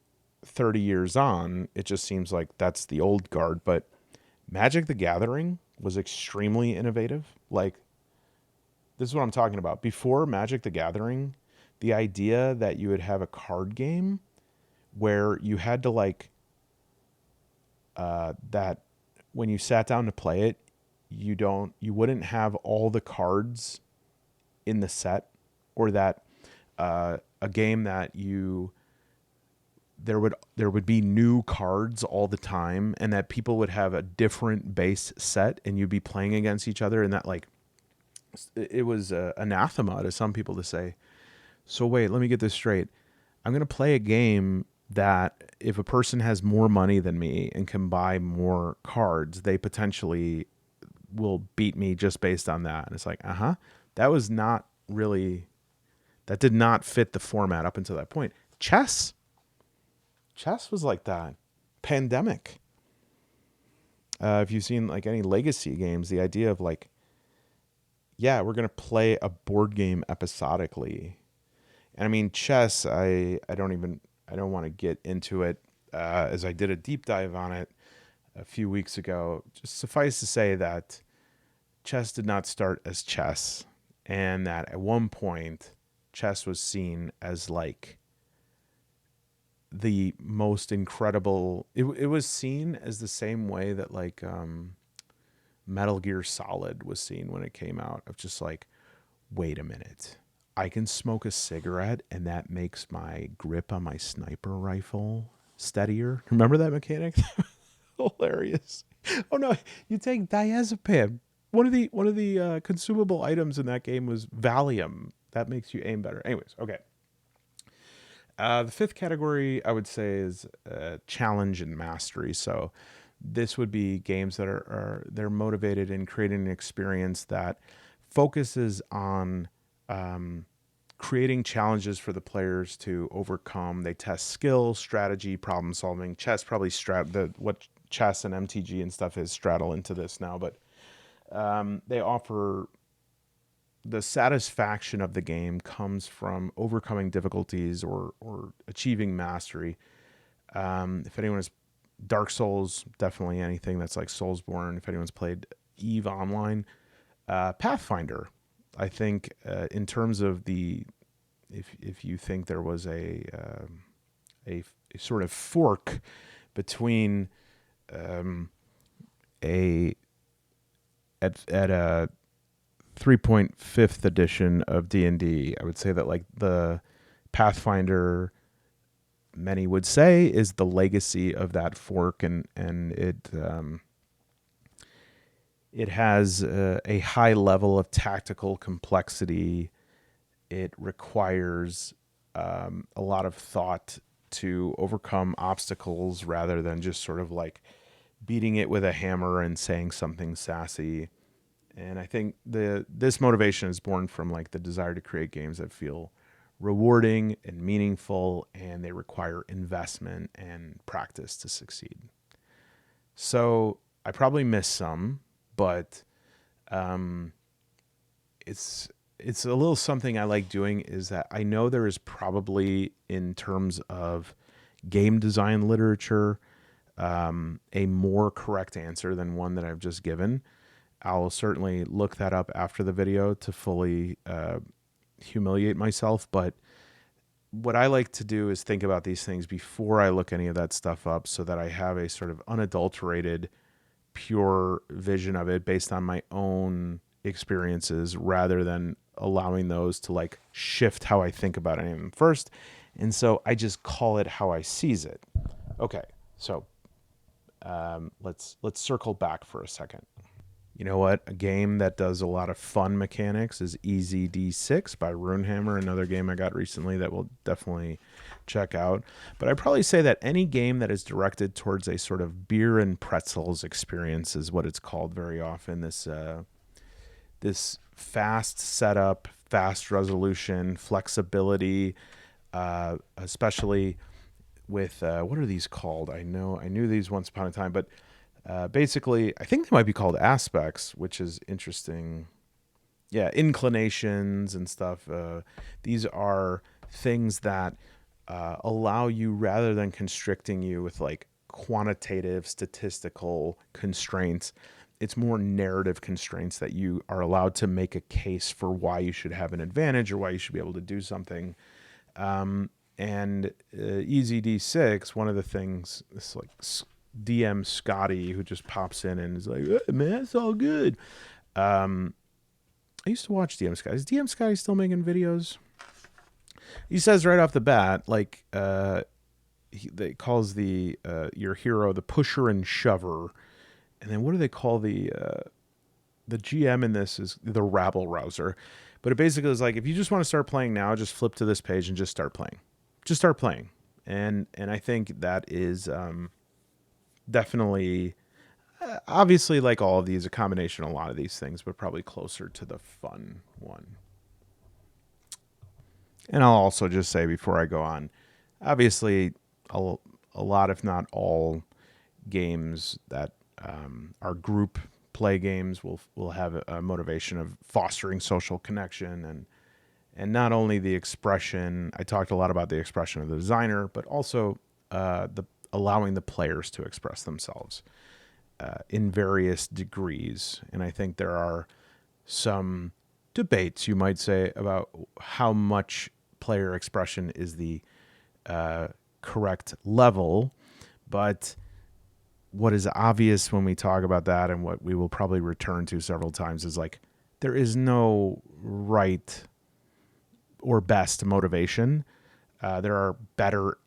30 years on, it just seems like that's the old guard. But Magic the Gathering was extremely innovative. Like, this is what I'm talking about. Before Magic the Gathering, the idea that you would have a card game where you had to like that when you sat down to play it, you wouldn't have all the cards in the set, or that a game that there would be new cards all the time, and that people would have a different base set and you'd be playing against each other, and that like it was anathema to some people to say, so wait, let me get this straight. I'm going to play a game that if a person has more money than me and can buy more cards, they potentially will beat me just based on that. And it's like, that was not really, that did not fit the format up until that point. Chess was like that. Pandemic. If you've seen like any legacy games, the idea of like, yeah, we're going to play a board game episodically. And I mean, chess, I don't want to get into it, as I did a deep dive on it a few weeks ago. Just suffice to say that chess did not start as chess, and that at one point chess was seen as like the most incredible. It was seen as the same way that like Metal Gear Solid was seen when it came out, of just like, wait a minute, I can smoke a cigarette and that makes my grip on my sniper rifle steadier. Remember that mechanic? Hilarious. Oh no, you take diazepam. One of the consumable items in that game was Valium. That makes you aim better. Anyways, okay. The 5th category I would say is challenge and mastery. So this would be games that they're motivated in creating an experience that focuses on creating challenges for the players to overcome. They test skill, strategy, problem solving. Chess probably what chess and MTG and stuff is straddle into this now, but they offer the satisfaction of the game comes from overcoming difficulties or achieving mastery. If anyone has Dark Souls, definitely anything that's like Soulsborne. If anyone's played EVE Online, Pathfinder, I think in terms of if you think there was a sort of fork between at a 3.5th edition of D&D, I would say that like the Pathfinder, many would say, is the legacy of that fork, and it has a high level of tactical complexity. It requires a lot of thought to overcome obstacles rather than just sort of like beating it with a hammer and saying something sassy. And I think this motivation is born from like the desire to create games that feel rewarding and meaningful, and they require investment and practice to succeed. So I probably missed some, but it's a little something I like doing is that I know there is probably, in terms of game design literature, a more correct answer than one that I've just given. I'll certainly look that up after the video to fully humiliate myself. But what I like to do is think about these things before I look any of that stuff up, so that I have a sort of unadulterated, pure vision of it based on my own experiences, rather than allowing those to like shift how I think about anything first. And so I just call it how I sees it. Okay, so let's circle back for a second. You know what? A game that does a lot of fun mechanics is Easy D6 by Runehammer, another game I got recently that we'll definitely check out. But I'd probably say that any game that is directed towards a sort of beer and pretzels experience is what it's called very often. This fast setup, fast resolution, flexibility, especially with what are these called? I knew these once upon a time, but basically, I think they might be called aspects, which is interesting. Yeah, inclinations and stuff. These are things that allow you, rather than constricting you with like quantitative statistical constraints, it's more narrative constraints that you are allowed to make a case for why you should have an advantage or why you should be able to do something. And Easy D6, one of the things, this like DM Scotty, who just pops in and is like, hey, man, it's all good. I used to watch DM Scotty. Is DM Scotty still making videos? He says right off the bat, like, he calls your hero the pusher and shover. And then what do they call the GM in this is the rabble rouser. But it basically is like, if you just want to start playing now, just flip to this page and just start playing. Just start playing. And I think that is definitely, obviously, like all of these, a combination of a lot of these things, but probably closer to the fun one. And I'll also just say before I go on, obviously, a lot, if not all, games that are group play games will have a motivation of fostering social connection and not only the expression. I talked a lot about the expression of the designer, but also allowing the players to express themselves in various degrees. And I think there are some debates, you might say, about how much player expression is the correct level. But what is obvious when we talk about that, and what we will probably return to several times, is like, there is no right or best motivation. There are better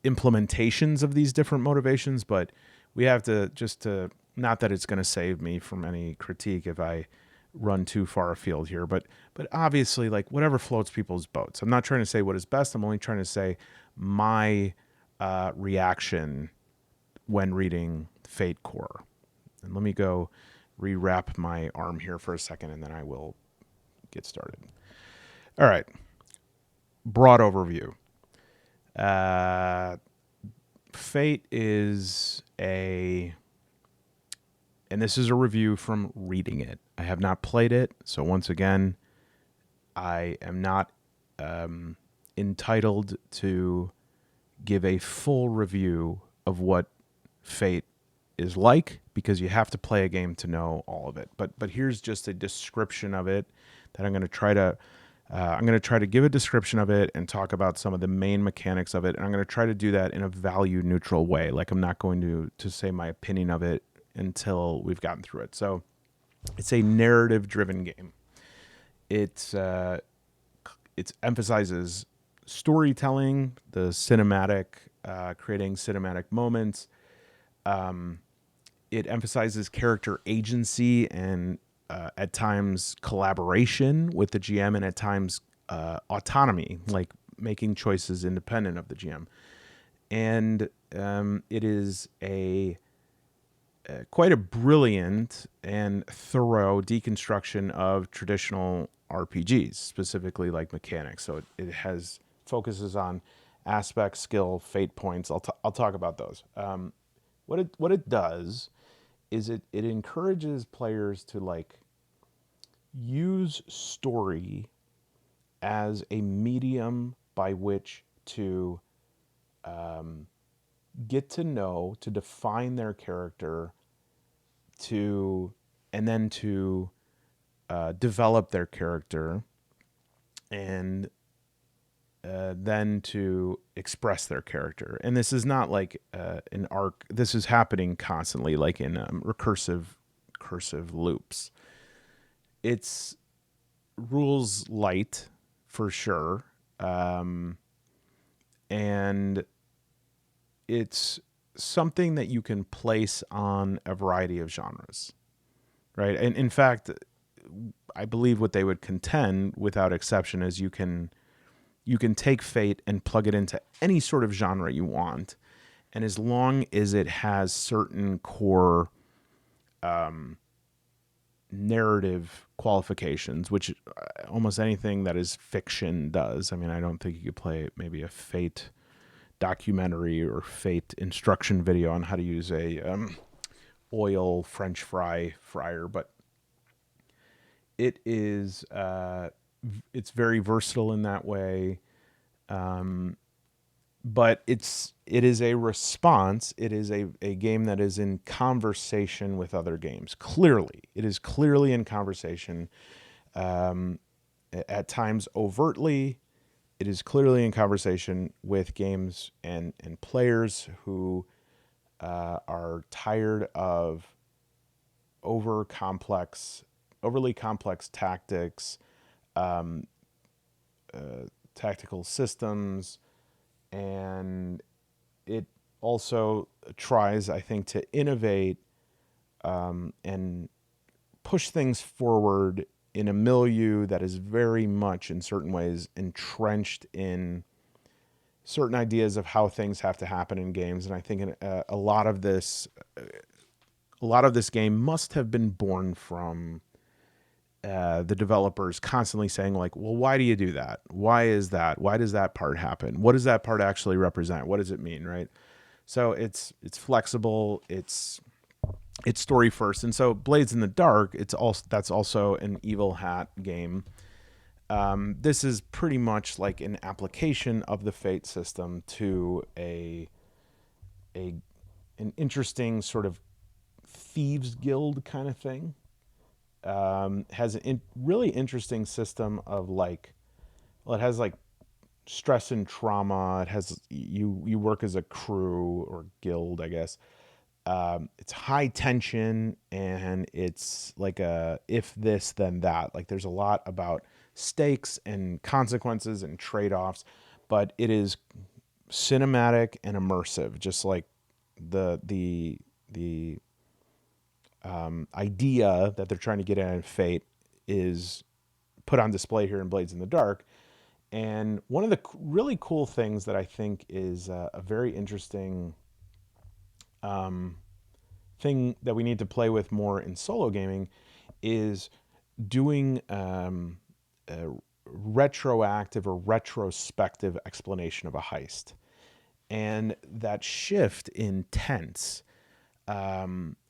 implementations of these different motivations, but we have to not that it's going to save me from any critique if I run too far afield here, but obviously, like, whatever floats people's boats. I'm not trying to say what is best. I'm only trying to say my reaction when reading Fate Core. And let me go rewrap my arm here for a second, and then I will get started. All right. Broad overview. Fate is and this is a review from reading it. I have not played it, so once again, I am not entitled to give a full review of what Fate is like, because you have to play a game to know all of it. But here's just a description of it that I'm going to try to give a description of it and talk about some of the main mechanics of it. And I'm going to try to do that in a value neutral way. Like, I'm not going to say my opinion of it until we've gotten through it. So it's a narrative driven game. It emphasizes storytelling, the cinematic, creating cinematic moments. It emphasizes character agency and at times collaboration with the GM, and at times autonomy, like making choices independent of the GM. And it is quite a brilliant and thorough deconstruction of traditional RPGs, specifically like mechanics. So it has focuses on aspect, skill, fate points. I'll talk about those. What it does is it encourages players to like use story as a medium by which to get to know, to define their character, and then to develop their character, and then to express their character. And this is not like an arc. This is happening constantly, like in recursive loops. It's rules light for sure, and it's something that you can place on a variety of genres, right? And in fact, I believe what they would contend without exception is you can take Fate and plug it into any sort of genre you want, and as long as it has certain core narrative qualifications, which almost anything that is fiction does. I mean, I don't think you could play maybe a Fate documentary or Fate instruction video on how to use a oil French fry fryer, but it is it's very versatile in that way. But it is a response. It is a game that is in conversation with other games. Clearly, it is clearly in conversation. At times overtly, it is clearly in conversation with games and players who are tired of overly complex tactics, tactical systems, and it also tries, I think, to innovate and push things forward in a milieu that is very much, in certain ways, entrenched in certain ideas of how things have to happen in games. And I think a lot of this game must have been born from the developers constantly saying like, well, why do you do that? Why is that? Why does that part happen? What does that part actually represent? What does it mean? Right. So it's flexible. It's story first. And so Blades in the Dark, that's also an Evil Hat game. This is pretty much like an application of the Fate system to an interesting sort of thieves guild kind of thing. Has a really interesting system of like, well, it has like stress and trauma. It has you work as a crew or guild, I guess. It's high tension, and it's like a if this then that. Like there's a lot about stakes and consequences and trade-offs, but it is cinematic and immersive, just like the idea that they're trying to get at in Fate is put on display here in Blades in the Dark. And one of the really cool things that I think is a very interesting thing that we need to play with more in solo gaming is doing a retroactive or retrospective explanation of a heist. And that shift in tense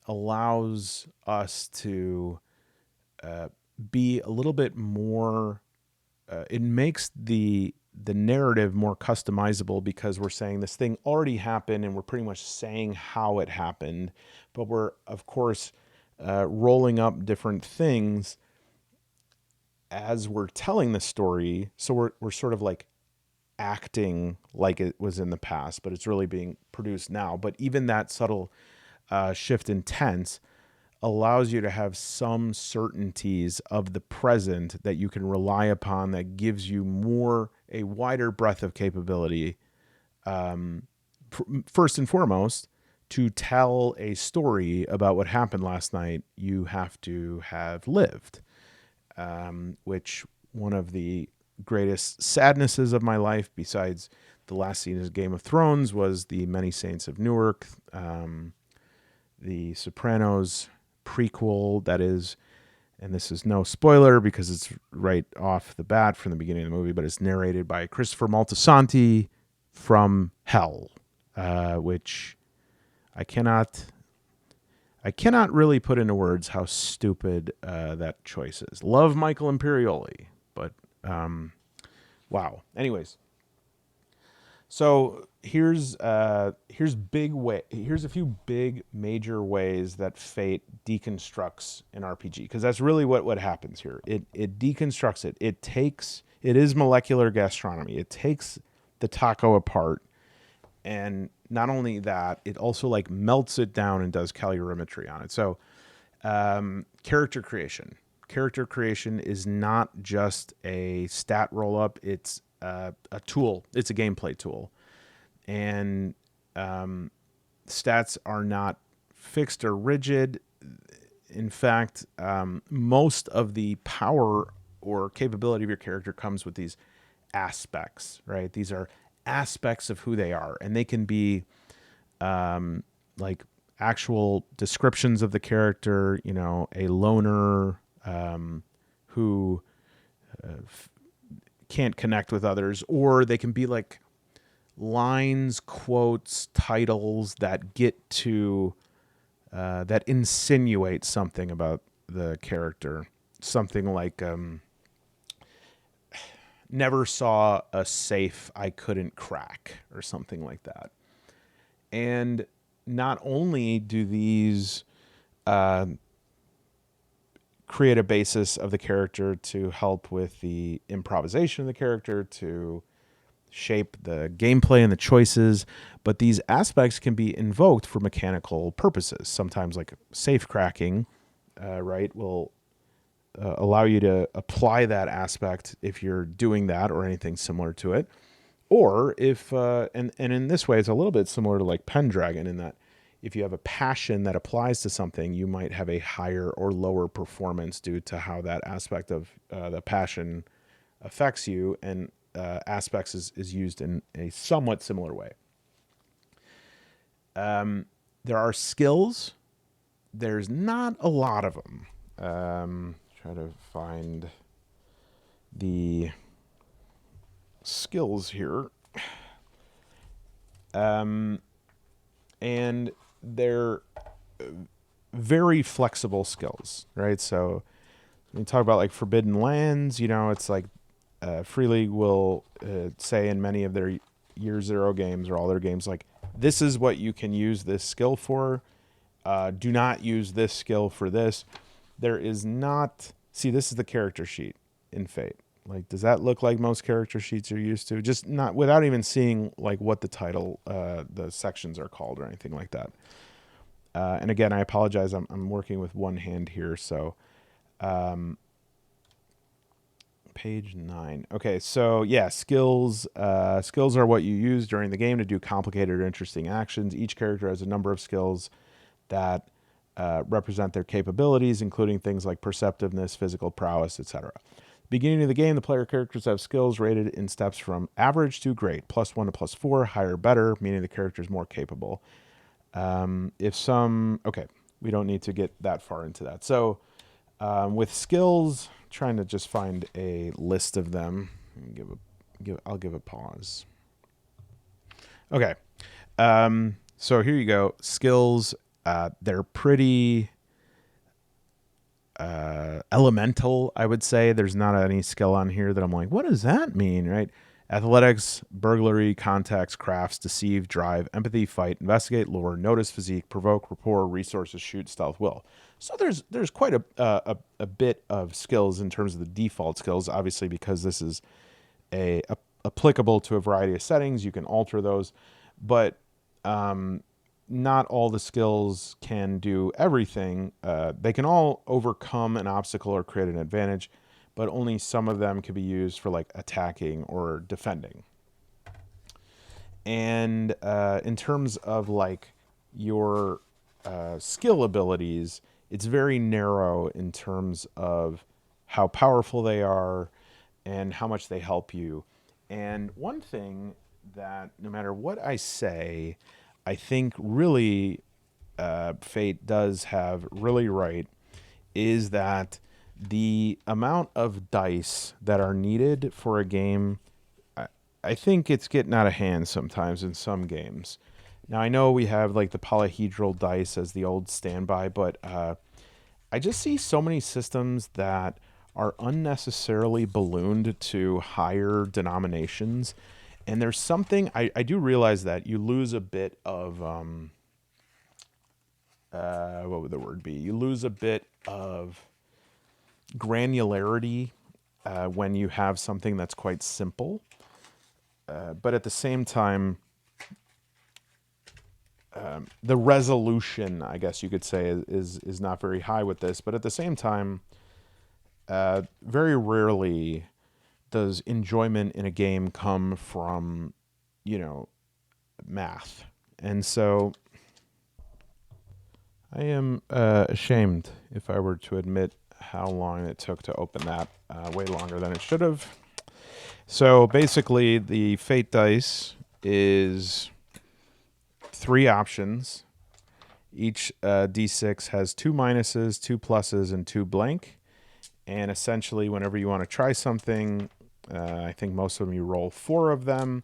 allows us to be a little bit more. It makes the narrative more customizable because we're saying this thing already happened and we're pretty much saying how it happened, but we're of course rolling up different things as we're telling the story. So we're sort of like acting like it was in the past, but it's really being produced now. But even that subtle shift in tense allows you to have some certainties of the present that you can rely upon, that gives you a wider breadth of capability. First and foremost, to tell a story about what happened last night, you have to have lived, which one of the greatest sadnesses of my life, besides the last scene of Game of Thrones, was the Many Saints of Newark, the Sopranos prequel that is, and this is no spoiler because it's right off the bat from the beginning of the movie, but it's narrated by Christopher Moltisanti from hell, which I cannot really put into words how stupid that choice is. Love Michael Imperioli, but wow. Anyways, so here's a few big major ways that fate deconstructs an RPG, because that's really what happens here. It deconstructs it. It is molecular gastronomy. It takes the taco apart, and not only that, it also like melts it down and does calorimetry on it. So character creation. Character creation is not just a stat roll up. It's a tool. It's a gameplay tool. And stats are not fixed or rigid. In fact, most of the power or capability of your character comes with these aspects, right? These are aspects of who they are, and they can be like actual descriptions of the character, you know, a loner who can't connect with others, or they can be like lines, quotes, titles that get to that insinuate something about the character. Something like never saw a safe I couldn't crack, or something like that. And not only do these create a basis of the character to help with the improvisation of the character, to shape the gameplay and the choices, but these aspects can be invoked for mechanical purposes. Sometimes like safe cracking, right, will allow you to apply that aspect if you're doing that or anything similar to it. Or if, and in this way, it's a little bit similar to like Pendragon, in that if you have a passion that applies to something, you might have a higher or lower performance due to how that aspect of the passion affects you, and aspects is used in a somewhat similar way. There are skills. There's not a lot of them. Try to find the skills here. And they're very flexible skills, right? So when you talk about like Forbidden Lands, you know, it's like Free League will say in many of their Year Zero games or all their games, like, this is what you can use this skill for. Do not use this skill for this. There is not... See, this is the character sheet in Fate. Like, does that look like most character sheets you're used to? Just not without even seeing like what the title, the sections are called or anything like that. And again, I apologize. I'm working with one hand here, so page 9. Okay, so yeah, skills. Skills are what you use during the game to do complicated or interesting actions. Each character has a number of skills that represent their capabilities, including things like perceptiveness, physical prowess, etc. Beginning of the game, the player characters have skills rated in steps from average to great, +1 to +4, higher, better, meaning the character is more capable. Okay, we don't need to get that far into that. So with skills, trying to just find a list of them. I'll give a pause. Okay, so here you go. Skills. They're pretty elemental, I would say. There's not any skill on here that I'm like, what does that mean, right? Athletics, burglary, contacts, crafts, deceive, drive, empathy, fight, investigate, lure, notice, physique, provoke, rapport, resources, shoot, stealth, will. So there's quite a bit of skills in terms of the default skills, obviously, because this is applicable to a variety of settings. You can alter those, but not all the skills can do everything. They can all overcome an obstacle or create an advantage, but only some of them can be used for like attacking or defending. And in terms of like your skill abilities, it's very narrow in terms of how powerful they are. and how much they help you. And one thing that no matter what I say, I think really Fate does have really right is that the amount of dice that are needed for a game, I think it's getting out of hand sometimes in some games. Now, I know we have like the polyhedral dice as the old standby, but I just see so many systems that are unnecessarily ballooned to higher denominations. And there's something, I do realize that you lose a bit of, what would the word be? You lose a bit of granularity when you have something that's quite simple. But at the same time, the resolution, I guess you could say, is not very high with this. But at the same time, very rarely does enjoyment in a game come from, math. And so I am ashamed if I were to admit how long it took to open that, way longer than it should have. So basically, the Fate dice is 3 options. Each D6 has 2 minuses, 2 pluses, and 2 blank. And essentially, whenever you want to try something, I think most of them you roll 4 of them,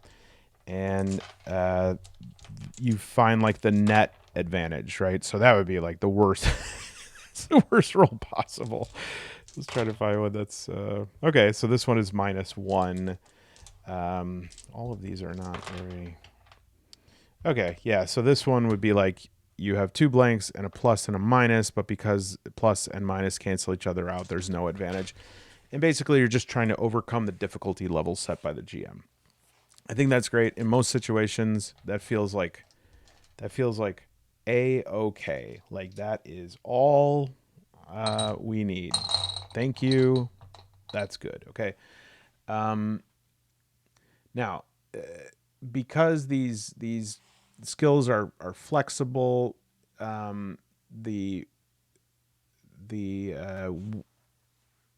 and you find like the net advantage, right? So that would be like the worst. It's the worst roll possible. Let's try to find one that's okay. So this one is -1. All of these are not very okay. Yeah. So this one would be like you have 2 blanks and a plus and a minus, but because plus and minus cancel each other out, there's no advantage. And basically, you're just trying to overcome the difficulty level set by the GM. I think that's great. In most situations, that feels like a-okay. Like that is all we need. Thank you. That's good. Okay. Now, because these skills are flexible, the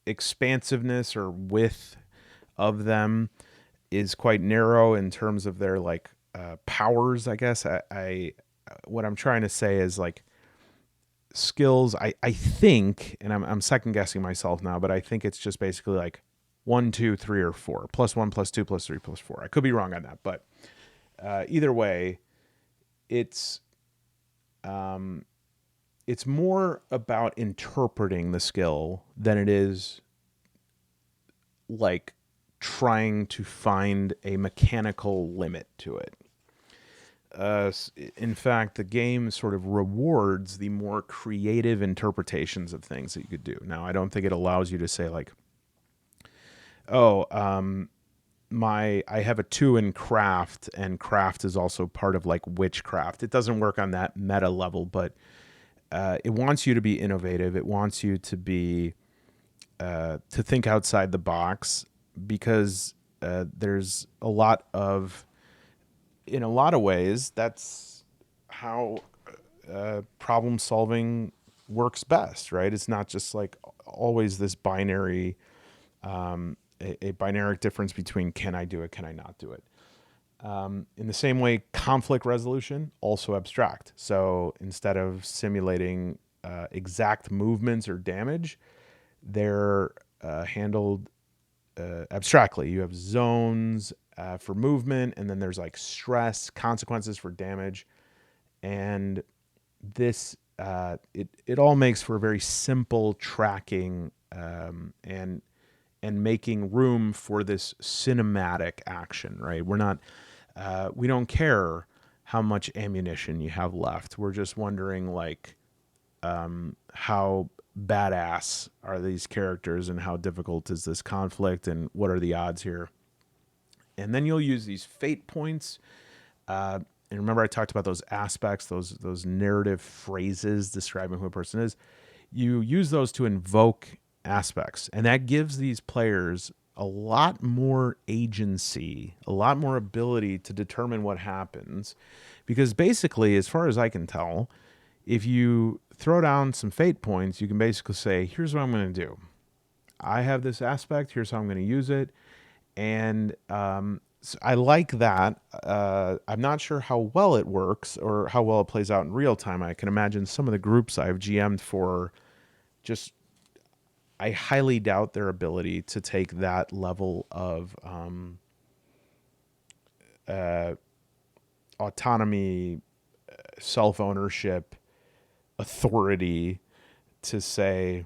expansiveness or width of them is quite narrow in terms of their like powers. I guess I what I'm trying to say is like skills. I think, and I'm second guessing myself now, but I think it's just basically like 1, 2, 3, or 4, +1, +2, +3, +4. I could be wrong on that, but either way, it's more about interpreting the skill than it is like trying to find a mechanical limit to it. In fact, the game sort of rewards the more creative interpretations of things that you could do. Now, I don't think it allows you to say like, oh, I have a 2 in craft, and craft is also part of like witchcraft. It doesn't work on that meta level, but it wants you to be innovative. It wants you to be to think outside the box, because there's a lot of, in a lot of ways, that's how problem solving works best, right? It's not just like always this binary, a binary difference between can I do it, can I not do it. In the same way, conflict resolution, also abstract. So instead of simulating exact movements or damage, they're handled abstractly. You have zones for movement, and then there's like stress, consequences for damage. And this, it all makes for a very simple tracking and making room for this cinematic action, right? We're not, we don't care how much ammunition you have left. We're just wondering like, how badass are these characters and how difficult is this conflict and what are the odds here? And then you'll use these fate points. And remember, I talked about those aspects, those narrative phrases describing who a person is. You use those to invoke aspects, and that gives these players a lot more agency, a lot more ability to determine what happens. Because basically, as far as I can tell, if you throw down some fate points, you can basically say, here's what I'm going to do. I have this aspect. Here's how I'm going to use it. And so I like that. I'm not sure how well it works or how well it plays out in real time. I can imagine some of the groups I've GM'd for just, I highly doubt their ability to take that level of autonomy, self-ownership, authority to say,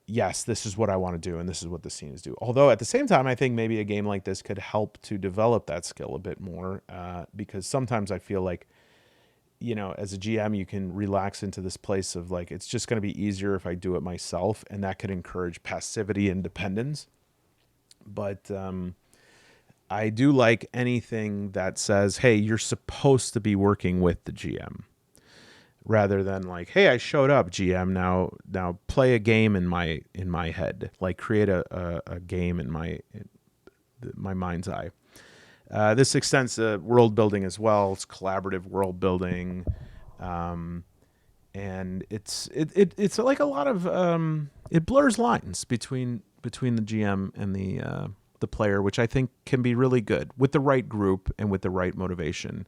yes, this is what I want to do and this is what the scenes do. Although at the same time, I think maybe a game like this could help to develop that skill a bit more, because sometimes I feel like, as a GM, you can relax into this place of like, it's just going to be easier if I do it myself, and that could encourage passivity and dependence. But I do like anything that says, hey, you're supposed to be working with the GM, rather than like, hey, I showed up, GM, now play a game in my head, like create a game in my mind's eye. This extends to world building as well. It's collaborative world building, and it's like a lot of it blurs lines between the GM and the player, which I think can be really good with the right group and with the right motivation.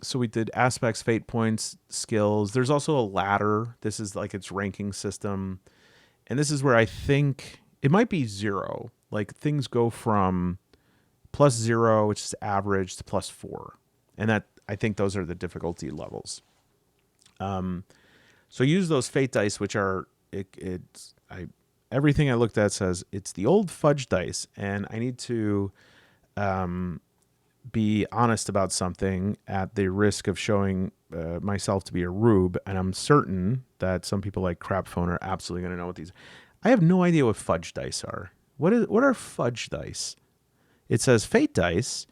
So we did aspects, fate points, skills. There's also a ladder. This is like its ranking system. And this is where I think it might be 0. Like things go from +0, which is average, to +4. And that, I think those are the difficulty levels. So use those fate dice, which are, everything I looked at says it's the old fudge dice. And I need to be honest about something at the risk of showing myself to be a rube, and I'm certain that some people like Crap Phone are absolutely going to know what these. I have no idea what fudge dice are. What are fudge dice? It says fate dice,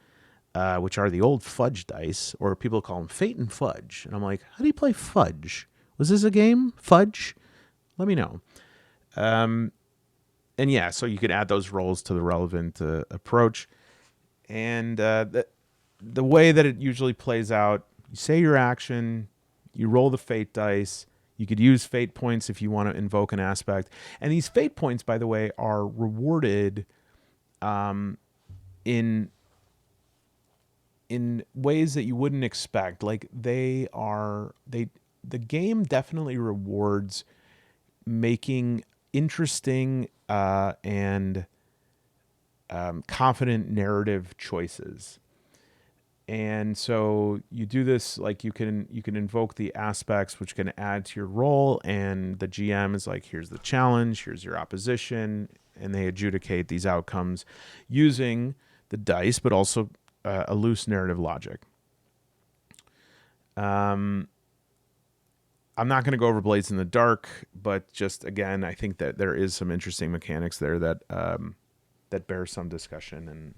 which are the old fudge dice, or people call them fate and fudge. And I'm like, how do you play fudge? Was this a game? Fudge? Let me know. And yeah, so you could add those rolls to the relevant approach. And the way that it usually plays out, you say your action, you roll the fate dice. You could use fate points if you want to invoke an aspect. And these fate points, by the way, are rewarded in ways that you wouldn't expect. Like the game definitely rewards making interesting and confident narrative choices. And so you do this, like you can invoke the aspects which can add to your role, and the GM is like, here's the challenge, here's your opposition, and they adjudicate these outcomes using the dice, but also a loose narrative logic. I'm not going to go over Blades in the Dark, but just again, I think that there is some interesting mechanics there that that bear some discussion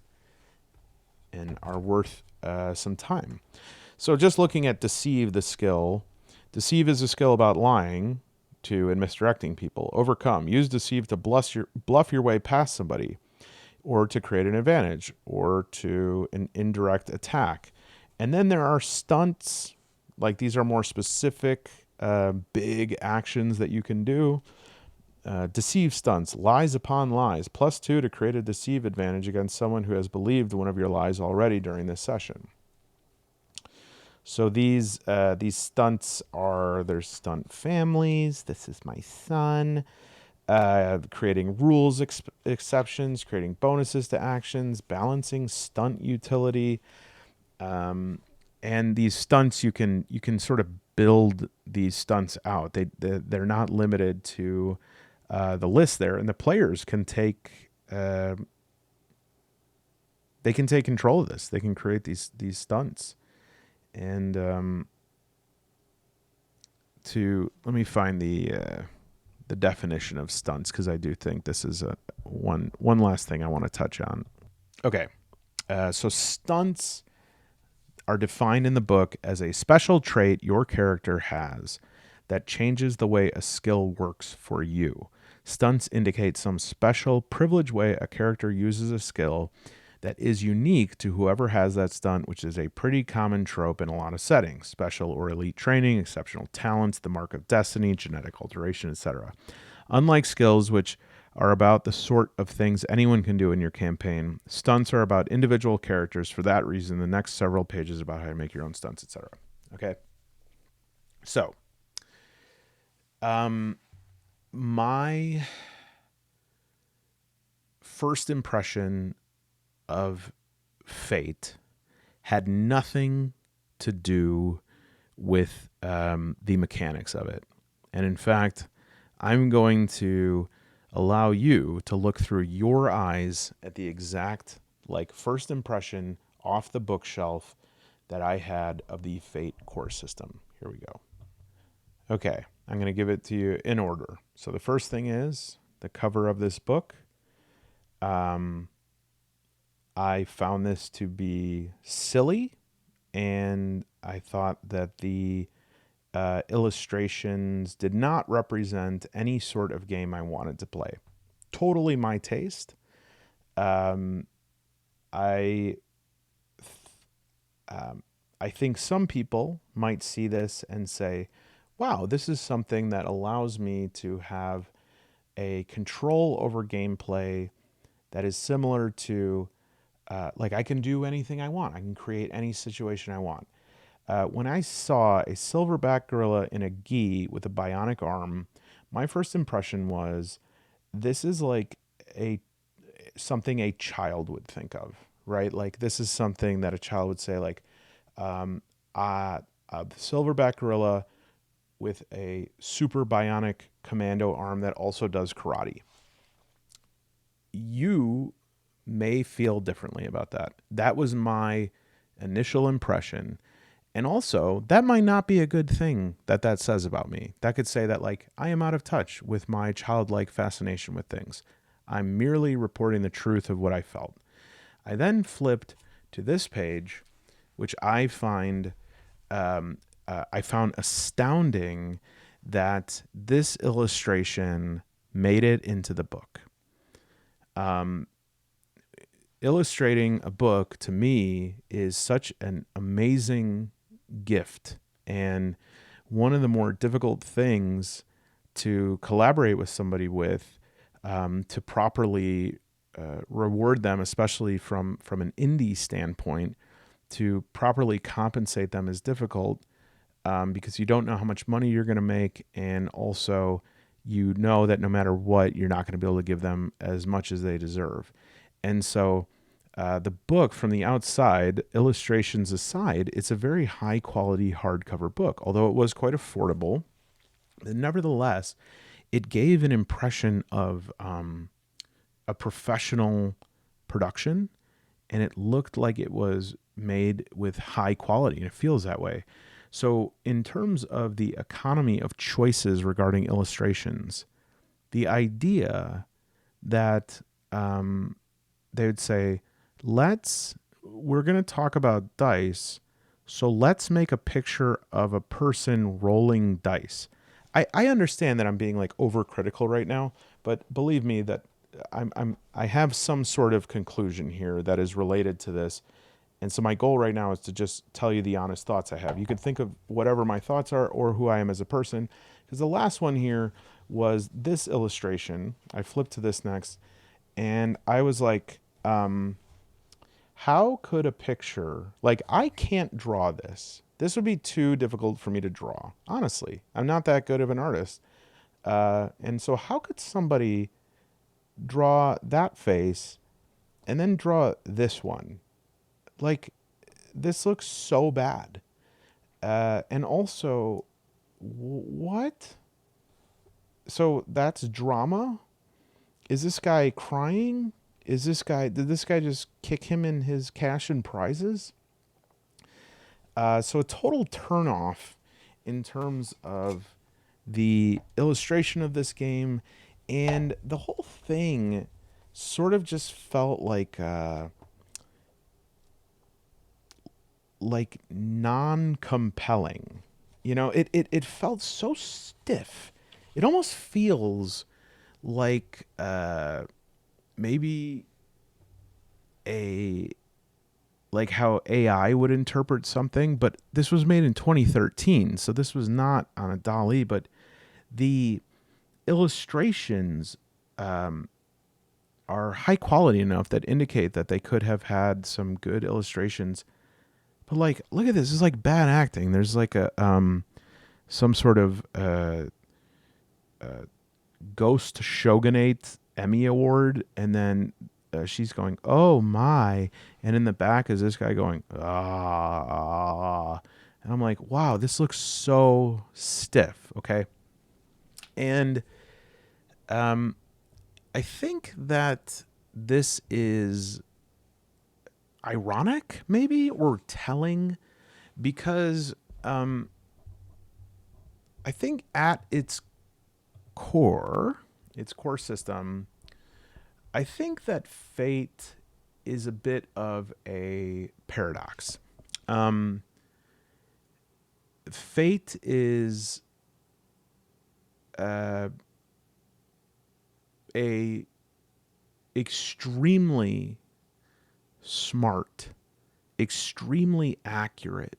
and are worth some time. So just looking at Deceive, the skill. Deceive is a skill about lying to and misdirecting people. Overcome. Use Deceive to bluff your way past somebody, or to create an advantage, or to an indirect attack. And then there are stunts. Like these are more specific, big actions that you can do. Deceive stunts, lies upon lies, +2 to create a deceive advantage against someone who has believed one of your lies already during this session. So these stunts are, there's stunt families. This is my son. Creating rules exceptions, creating bonuses to actions, balancing stunt utility. And these stunts, you can sort of build these stunts out. They're not limited to the list there, and the players can take control of this. They can create these stunts. And let me find the definition of stunts, because I do think this is one last thing I want to touch on. Okay, so stunts are defined in the book as a special trait your character has that changes the way a skill works for you. Stunts indicate some special, privileged way a character uses a skill that is unique to whoever has that stunt, which is a pretty common trope in a lot of settings. Special or elite training, exceptional talents, the mark of destiny, genetic alteration, etc. Unlike skills, which are about the sort of things anyone can do in your campaign, stunts are about individual characters. For that reason, the next several pages are about how to make your own stunts, etc. Okay. So, my first impression of Fate had nothing to do with the mechanics of it. And in fact, I'm going to allow you to look through your eyes at the exact first impression off the bookshelf that I had of the Fate core system. Here we go. Okay, I'm going to give it to you in order. So the first thing is the cover of this book. I found this to be silly, and I thought that the illustrations did not represent any sort of game I wanted to play. Totally my taste. I think some people might see this and say, wow, this is something that allows me to have a control over gameplay that is similar to, I can do anything I want. I can create any situation I want. When I saw a silverback gorilla in a gi with a bionic arm, my first impression was, this is something a child would think of, right? Like, this is something that a child would say, a silverback gorilla with a super bionic commando arm that also does karate. You may feel differently about that. That was my initial impression. And also, that might not be a good thing that says about me. That could say that, I am out of touch with my childlike fascination with things. I'm merely reporting the truth of what I felt. I then flipped to this page, which I found astounding that this illustration made it into the book. Illustrating a book, to me, is such an amazing gift, and one of the more difficult things to collaborate with somebody with, to properly reward them, especially from an indie standpoint, to properly compensate them is difficult, because you don't know how much money you're going to make, and also you know that no matter what, you're not going to be able to give them as much as they deserve. And so the book, from the outside, illustrations aside, it's a very high quality hardcover book. Although it was quite affordable, nevertheless, it gave an impression of a professional production, and it looked like it was made with high quality, and it feels that way. So in terms of the economy of choices regarding illustrations, the idea that they would say, we're going to talk about dice, so let's make a picture of a person rolling dice. I understand that I'm being overcritical right now, but believe me that I have some sort of conclusion here that is related to this. And so my goal right now is to just tell you the honest thoughts I have. You can think of whatever my thoughts are or who I am as a person, because the last one here was this illustration. I flipped to this next, and I was like, how could a picture, I can't draw this. This would be too difficult for me to draw. Honestly, I'm not that good of an artist. And so how could somebody draw that face and then draw this one? This looks so bad. And also, what? So that's drama? Is this guy crying? Did this guy just kick him in his cash and prizes? So a total turnoff in terms of the illustration of this game, and the whole thing sort of just felt like non-compelling. It felt so stiff. It almost feels like maybe how AI would interpret something, but this was made in 2013, so this was not on a dolly, but the illustrations are high quality enough that indicate that they could have had some good illustrations. But like, look at this. This is like bad acting. There's like a some sort of Ghost Shogunate Emmy Award, and then she's going, "Oh my!" And in the back is this guy going, "Ah," and I'm like, "Wow, this looks so stiff." Okay, and I think that this is ironic, maybe, or telling, because I think at its core system, I think that Fate is a bit of a paradox. Fate is a extremely smart, extremely accurate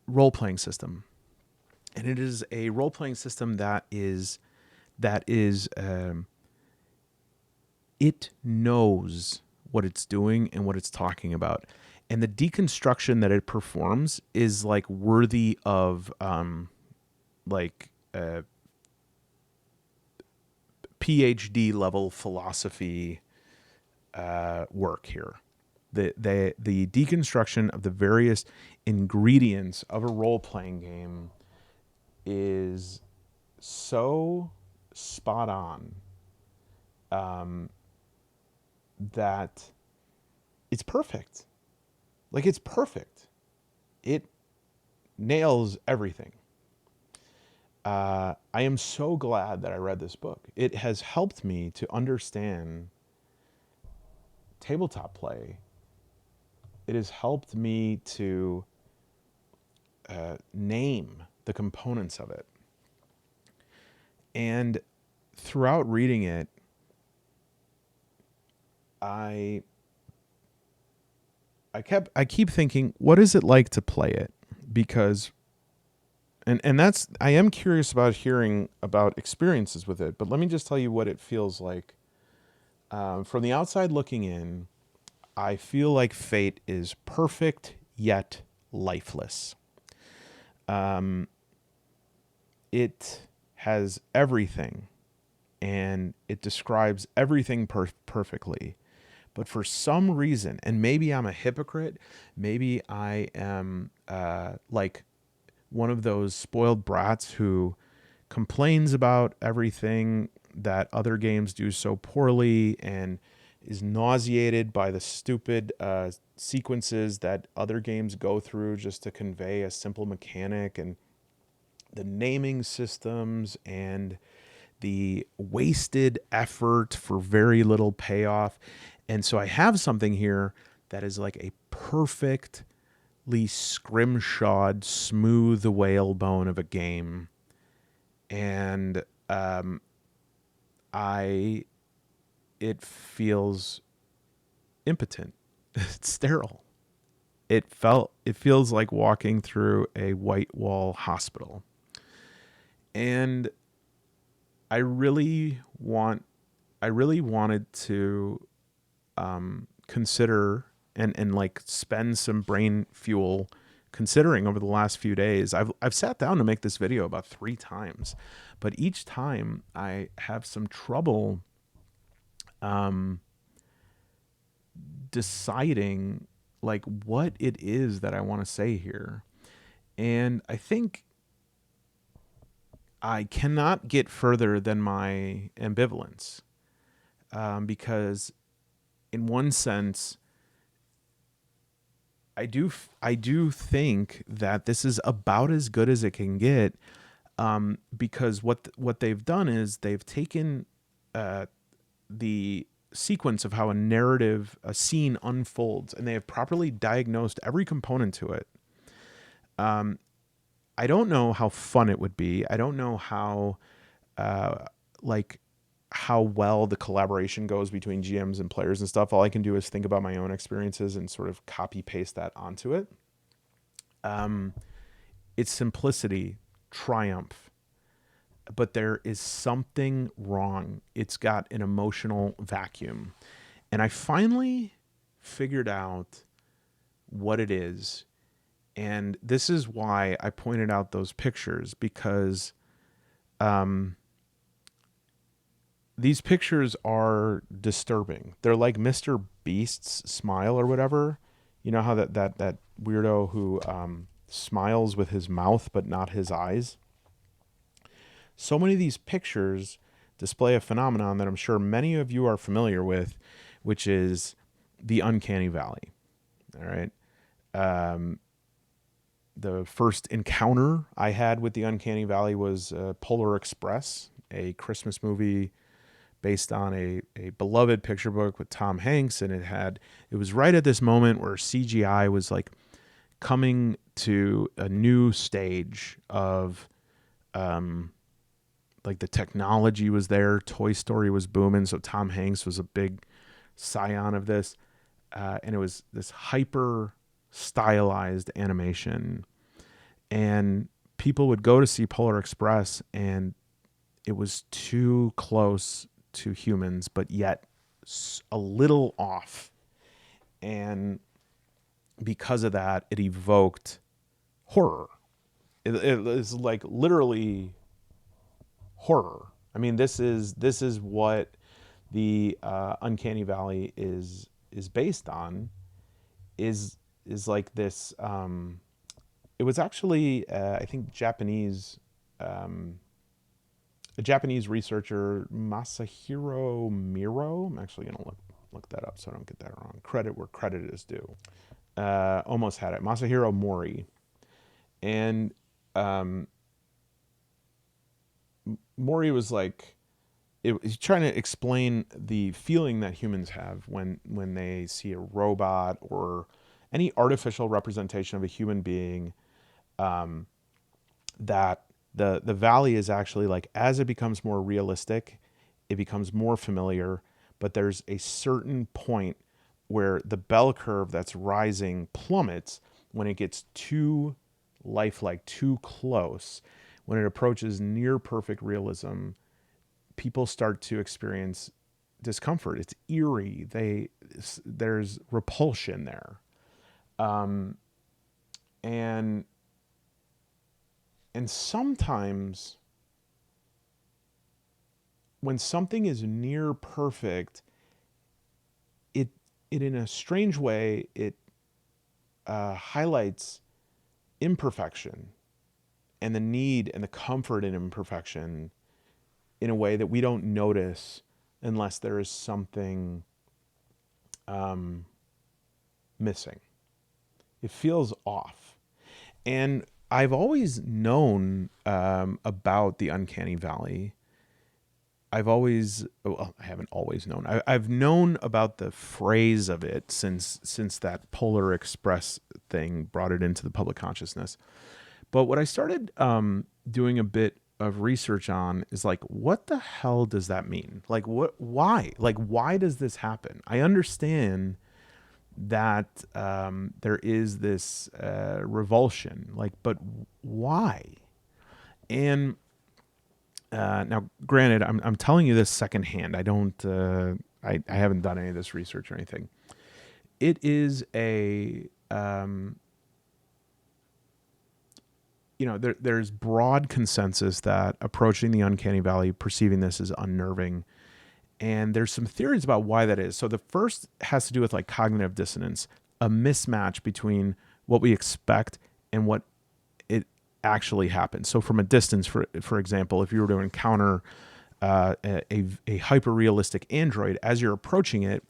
role-playing system, and it is a role-playing system that is it knows what it's doing and what it's talking about, and the deconstruction that it performs is like worthy of PhD level philosophy work here. The deconstruction of the various ingredients of a role-playing game is so spot on that it's perfect. Like, it's perfect. It nails everything. I am so glad that I read this book. It has helped me to understand tabletop play. It has helped me to name the components of it. And throughout reading it, I keep thinking, what is it like to play it? Because and that's, I am curious about hearing about experiences with it, but let me just tell you what it feels like. From the outside looking in, I feel like Fate is perfect yet lifeless. It has everything, and it describes everything perfectly. But for some reason, and maybe I'm a hypocrite, maybe I am like one of those spoiled brats who complains about everything that other games do so poorly and is nauseated by the stupid sequences that other games go through just to convey a simple mechanic, and the naming systems and the wasted effort for very little payoff. And so I have something here that is like a perfectly scrimshawed, smooth whalebone of a game. And it feels impotent. It's sterile. It feels like walking through a white wall hospital. And I really wanted to consider and like spend some brain fuel considering over the last few days. I've sat down to make this video about 3 times, but each time I have some trouble deciding like what it is that I want to say here. And I think I cannot get further than my ambivalence, because in one sense, I do think that this is about as good as it can get, because what they've done is they've taken the sequence of how a scene unfolds, and they have properly diagnosed every component to it. I don't know how fun it would be. I don't know how how well the collaboration goes between GMs and players and stuff. All I can do is think about my own experiences and sort of copy paste that onto it. Its simplicity triumph, but there is something wrong. It's got an emotional vacuum. And I finally figured out what it is. And this is why I pointed out those pictures, because these pictures are disturbing. They're like Mr. Beast's smile or whatever. You know how that weirdo who smiles with his mouth but not his eyes? So many of these pictures display a phenomenon that I'm sure many of you are familiar with, which is the uncanny valley. All right. The first encounter I had with the uncanny valley was Polar Express, a Christmas movie based on a beloved picture book with Tom Hanks. And it was right at this moment where CGI was like coming to a new stage of, like the technology was there. Toy Story was booming. So Tom Hanks was a big scion of this. And it was this hyper stylized animation. And people would go to see Polar Express and it was too close to humans, but yet a little off. And because of that, it evoked horror. It is like literally horror. I mean, this is what the uncanny valley is based on. Is like this. It was actually I think a Japanese researcher, Masahiro Miro. I'm actually going to look that up so I don't get that wrong. Credit where credit is due. Almost had it. Masahiro Mori. And Mori was like, he's trying to explain the feeling that humans have when they see a robot or any artificial representation of a human being, that the valley is actually like, as it becomes more realistic, it becomes more familiar, but there's a certain point where the bell curve that's rising plummets when it gets too lifelike, too close. When it approaches near perfect realism, people start to experience discomfort. It's eerie. There's repulsion there. And sometimes when something is near perfect, it in a strange way, it highlights imperfection and the need and the comfort in imperfection in a way that we don't notice unless there is something missing. It feels off. And I've always known about the uncanny valley. I haven't always known. I've known about the phrase of it since that Polar Express thing brought it into the public consciousness. But what I started doing a bit of research on is like, what the hell does that mean? Like, why? Like, why does this happen? I understand that there is this revulsion, like, but why? And now, granted, I'm telling you this secondhand. I don't, I haven't done any of this research or anything. It is there's broad consensus that approaching the uncanny valley, perceiving this is unnerving. And there's some theories about why that is. So the first has to do with like cognitive dissonance, a mismatch between what we expect and what it actually happens. So from a distance, for example, if you were to encounter a hyper-realistic android, as you're approaching it,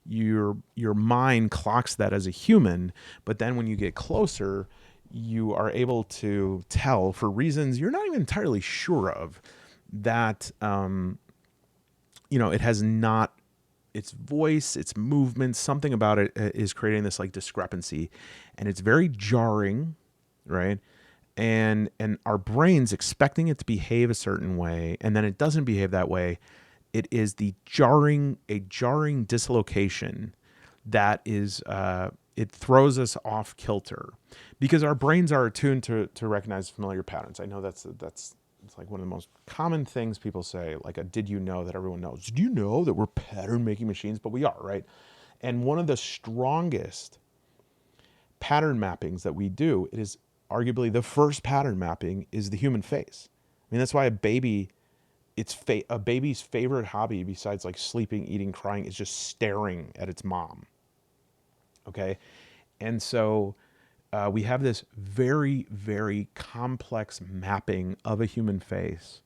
your mind clocks that as a human. But then when you get closer, you are able to tell, for reasons you're not even entirely sure of, that it has not, its voice, its movement, something about it is creating this like discrepancy, and it's very jarring, right? And our brain's expecting it to behave a certain way, and then it doesn't behave that way. It is a jarring dislocation that is it throws us off kilter because our brains are attuned to recognize familiar patterns. I know that's it's like one of the most common things people say, like a did you know that everyone knows. Did you know that we're pattern making machines? But we are, right? And one of the strongest pattern mappings that we do, it is arguably the first pattern mapping, is the human face. I mean, that's why a baby, a baby's favorite hobby besides like sleeping, eating, crying is just staring at its mom. Okay. And so we have this very, very complex mapping of a human face.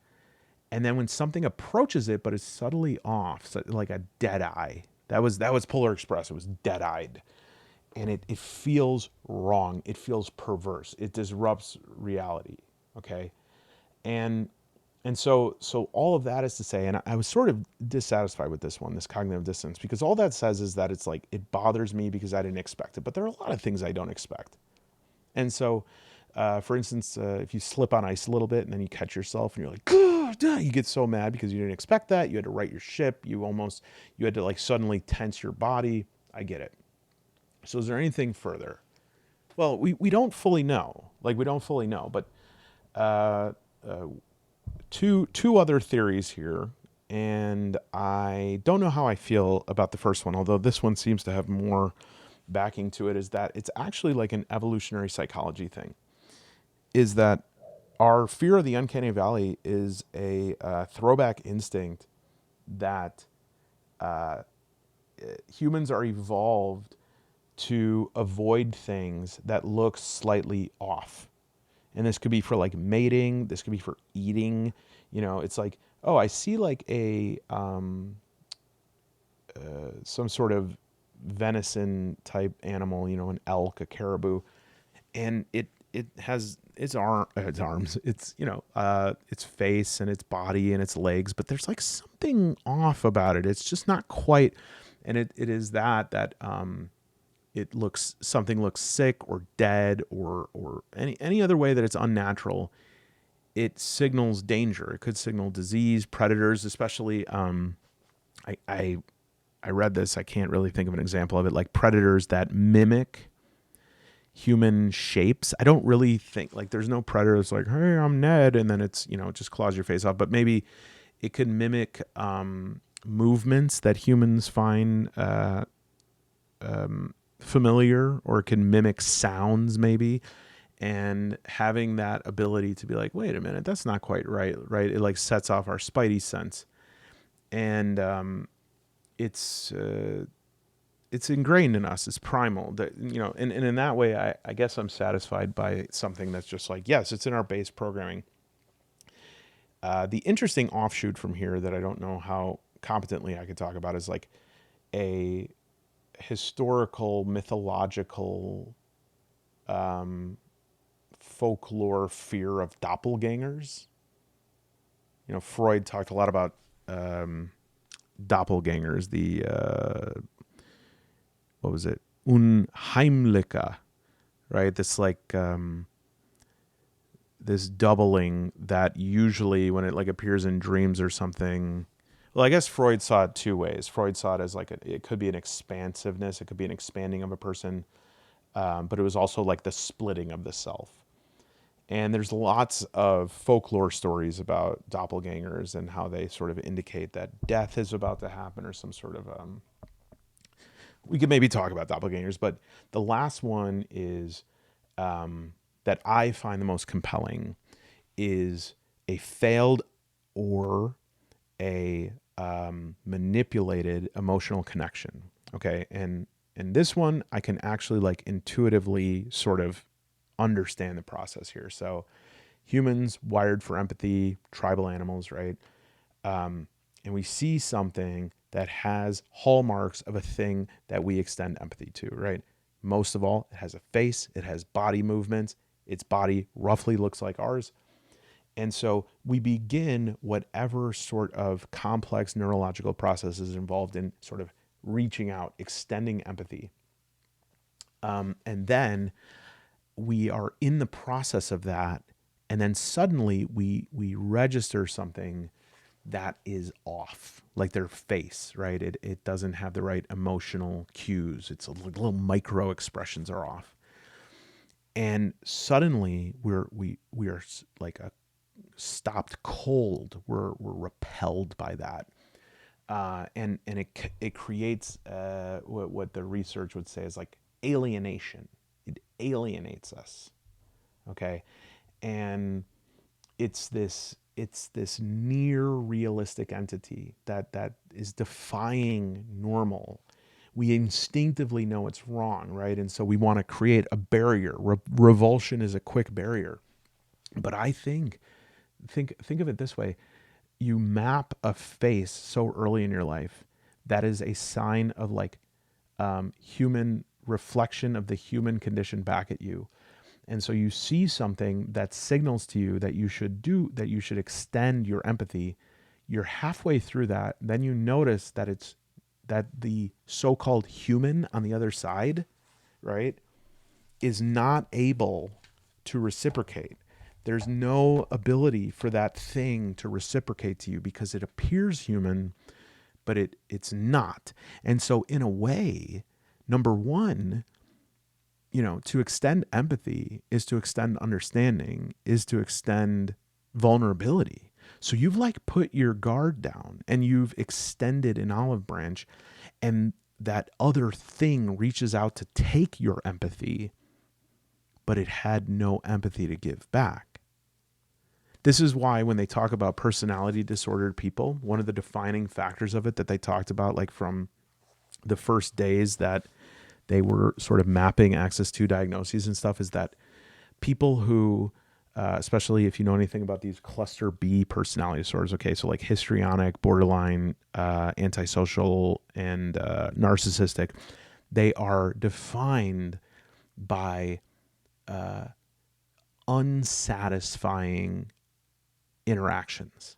And then when something approaches it, but is subtly off, so like a dead eye, that was Polar Express. It was dead eyed. And it feels wrong. It feels perverse. It disrupts reality. Okay. And so all of that is to say, and I was sort of dissatisfied with this one, this cognitive dissonance, because all that says is that it's like, it bothers me because I didn't expect it. But there are a lot of things I don't expect. And so, for instance, if you slip on ice a little bit and then you catch yourself and you're like, you get so mad because you didn't expect that. You had to right your ship. You had to like suddenly tense your body. I get it. So is there anything further? Well, we don't fully know. Like, we don't fully know. But two other theories here. And I don't know how I feel about the first one, although this one seems to have more backing to it, is that it's actually like an evolutionary psychology thing. Is that our fear of the uncanny valley is a throwback instinct that humans are evolved to avoid things that look slightly off. And this could be for like mating. This could be for eating. You know, it's like, oh, I see like some sort of venison type animal, you know, an elk, a caribou, and it has its arms, its, you know, its face and its body and its legs, but there's like something off about it. It's just not quite, and it is that something looks sick or dead or any other way that it's unnatural. It signals danger. It could signal disease, predators, especially. I read this. I can't really think of an example of it. Like predators that mimic human shapes. I don't really think, like, there's no predator that's like, hey, I'm Ned, and then it's, you know, it just claws your face off. But maybe it could mimic movements that humans find familiar, or it can mimic sounds maybe. And having that ability to be like, wait a minute, that's not quite right. It like sets off our spidey sense. And it's ingrained in us. It's primal. That, you know, and in that way, I guess I'm satisfied by something that's just like, yes, it's in our base programming. The interesting offshoot from here that I don't know how competently I could talk about is like a historical, mythological, folklore fear of doppelgangers. You know, Freud talked a lot about doppelgangers. The what was it? Unheimliche, right? This like this doubling that usually when it like appears in dreams or something. Well, I guess Freud saw it two ways. Freud saw it as like it could be an expansiveness, it could be an expanding of a person, but it was also like the splitting of the self. And there's lots of folklore stories about doppelgangers and how they sort of indicate that death is about to happen or some sort of. We could maybe talk about doppelgangers, but the last one is that I find the most compelling is a failed or a manipulated emotional connection. Okay, and this one I can actually like intuitively sort of understand the process here. So humans wired for empathy, tribal animals, right? And we see something that has hallmarks of a thing that we extend empathy to, right? Most of all, it has a face, it has body movements, its body roughly looks like ours. And so we begin whatever sort of complex neurological process is involved in sort of reaching out, extending empathy. And then we are in the process of that. And then suddenly we register something that is off, like their face, right? It doesn't have the right emotional cues. It's a little micro expressions are off. And suddenly we are like a stopped cold. We're repelled by that. And it creates what the research would say is like alienation. It alienates us, okay? And it's this near realistic entity that is defying normal. We instinctively know it's wrong, right? And so we want to create a barrier. Revulsion is a quick barrier. But I think of it this way: you map a face so early in your life, that is a sign of like human reflection of the human condition back at you. And so you see something that signals to you that you should extend your empathy. You're halfway through that, then you notice that the so-called human on the other side, right, is not able to reciprocate. There's no ability for that thing to reciprocate to you because it appears human, but it's not. And so in a way, number one, to extend empathy is to extend understanding, is to extend vulnerability. So you've like put your guard down and you've extended an olive branch, and that other thing reaches out to take your empathy, but it had no empathy to give back. This is why when they talk about personality disordered people, one of the defining factors of it that they talked about, like from the first days that they were sort of mapping access to diagnoses and stuff, is that people who, especially if you know anything about these cluster B personality disorders, okay, so like histrionic, borderline, antisocial, and narcissistic, they are defined by unsatisfying interactions.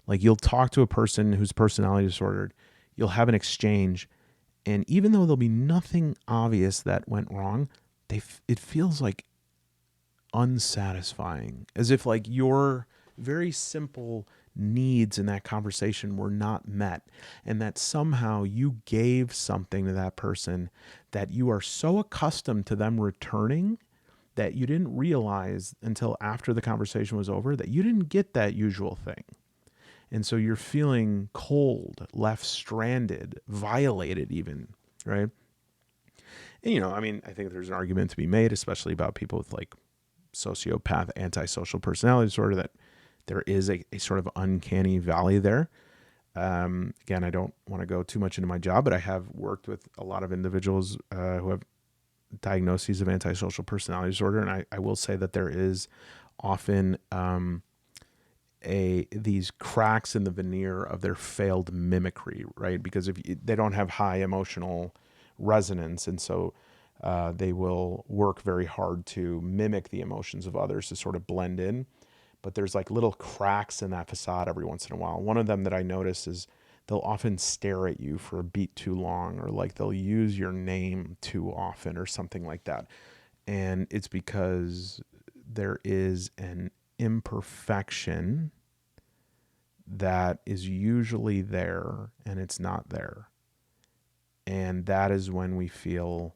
Like you'll talk to a person who's personality disordered, you'll have an exchange, and even though there'll be nothing obvious that went wrong, it feels like unsatisfying, as if like your very simple needs in that conversation were not met, and that somehow you gave something to that person that you are so accustomed to them returning that you didn't realize until after the conversation was over that you didn't get that usual thing. And so you're feeling cold, left stranded, violated even, right? And, I mean, I think there's an argument to be made, especially about people with like sociopath, antisocial personality disorder, that there is a sort of uncanny valley there. Again, I don't want to go too much into my job, but I have worked with a lot of individuals who have diagnoses of antisocial personality disorder. And I will say that there is often these cracks in the veneer of their failed mimicry, right? Because they don't have high emotional resonance, and so they will work very hard to mimic the emotions of others to sort of blend in. But there's like little cracks in that facade every once in a while. One of them that I notice is they'll often stare at you for a beat too long, or like they'll use your name too often or something like that. And it's because there is an imperfection that is usually there and it's not there. And that is when we feel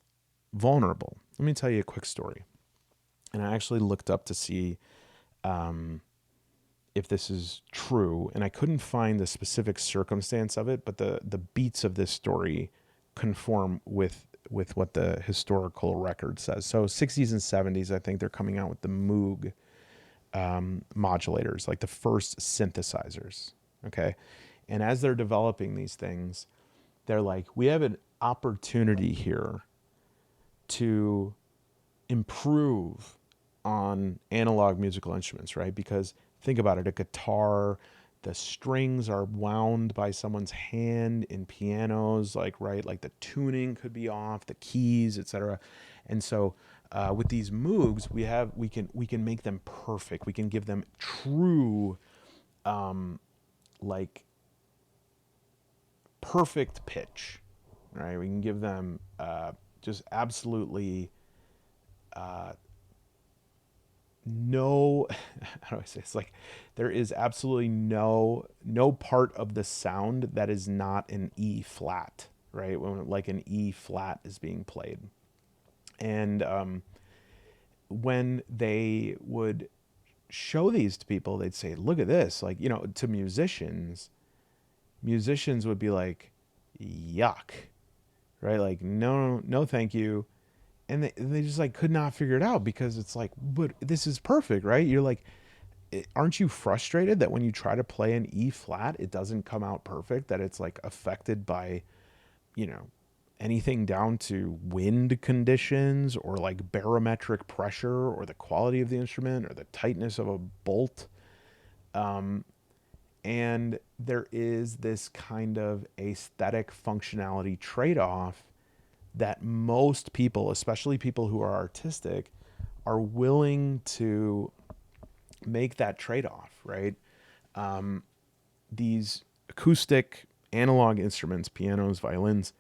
vulnerable. Let me tell you a quick story. And I actually looked up to see if this is true, and I couldn't find the specific circumstance of it, but the beats of this story conform with what the historical record says. So 60s and 70s, I think they're coming out with the Moog modulators, like the first synthesizers. Okay. And as they're developing these things, they're like, we have an opportunity here to improve on analog musical instruments, right? Because think about it, a guitar, the strings are wound by someone's hand. In pianos, like, right, like the tuning could be off, the keys, etc. And so with these Moogs, we can make them perfect. We can give them true like perfect pitch, right? We can give them just absolutely no, how do I say, it's like there is absolutely no part of the sound that is not an E flat, right? When like an E flat is being played. And when they would show these to people, they'd say, look at this. Like, to musicians would be like, yuck, right? Like, no, no, thank you. And they just like could not figure it out, because it's like, but this is perfect, right? You're like, aren't you frustrated that when you try to play an E flat, it doesn't come out perfect, that it's like affected by, you know, anything down to wind conditions or like barometric pressure or the quality of the instrument or the tightness of a bolt? And there is this kind of aesthetic functionality trade off that most people, especially people who are artistic, are willing to make that trade off, right? These acoustic analog instruments, pianos, violins,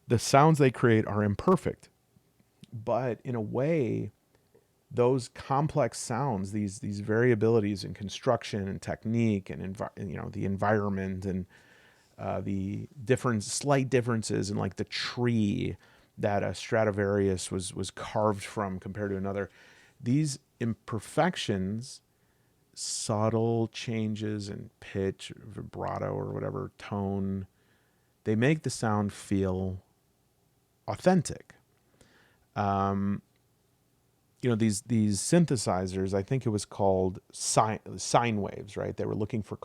the sounds they create are imperfect. But in a way, those complex sounds, these variabilities in construction and technique and the environment and the different slight differences in like the tree that a Stradivarius was carved from compared to another, these imperfections, subtle changes in pitch, vibrato, or whatever tone, they make the sound feel authentic. These synthesizers, I think it was called sine waves, right? They were looking for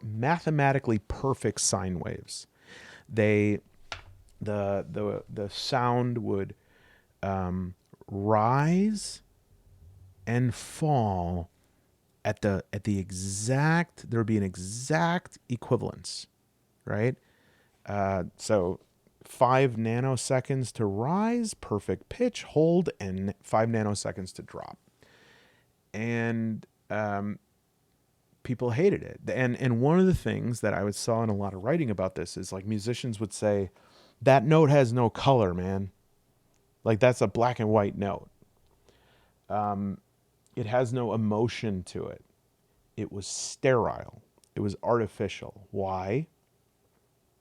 mathematically perfect sine waves. They the sound would rise and fall at the exact, there would be an exact equivalence, right? So 5 nanoseconds to rise, perfect pitch, hold, and 5 nanoseconds to drop. And people hated it. And one of the things that I saw in a lot of writing about this is like musicians would say, that note has no color, man. Like that's a black and white note. It has no emotion to it. It was sterile. It was artificial. Why?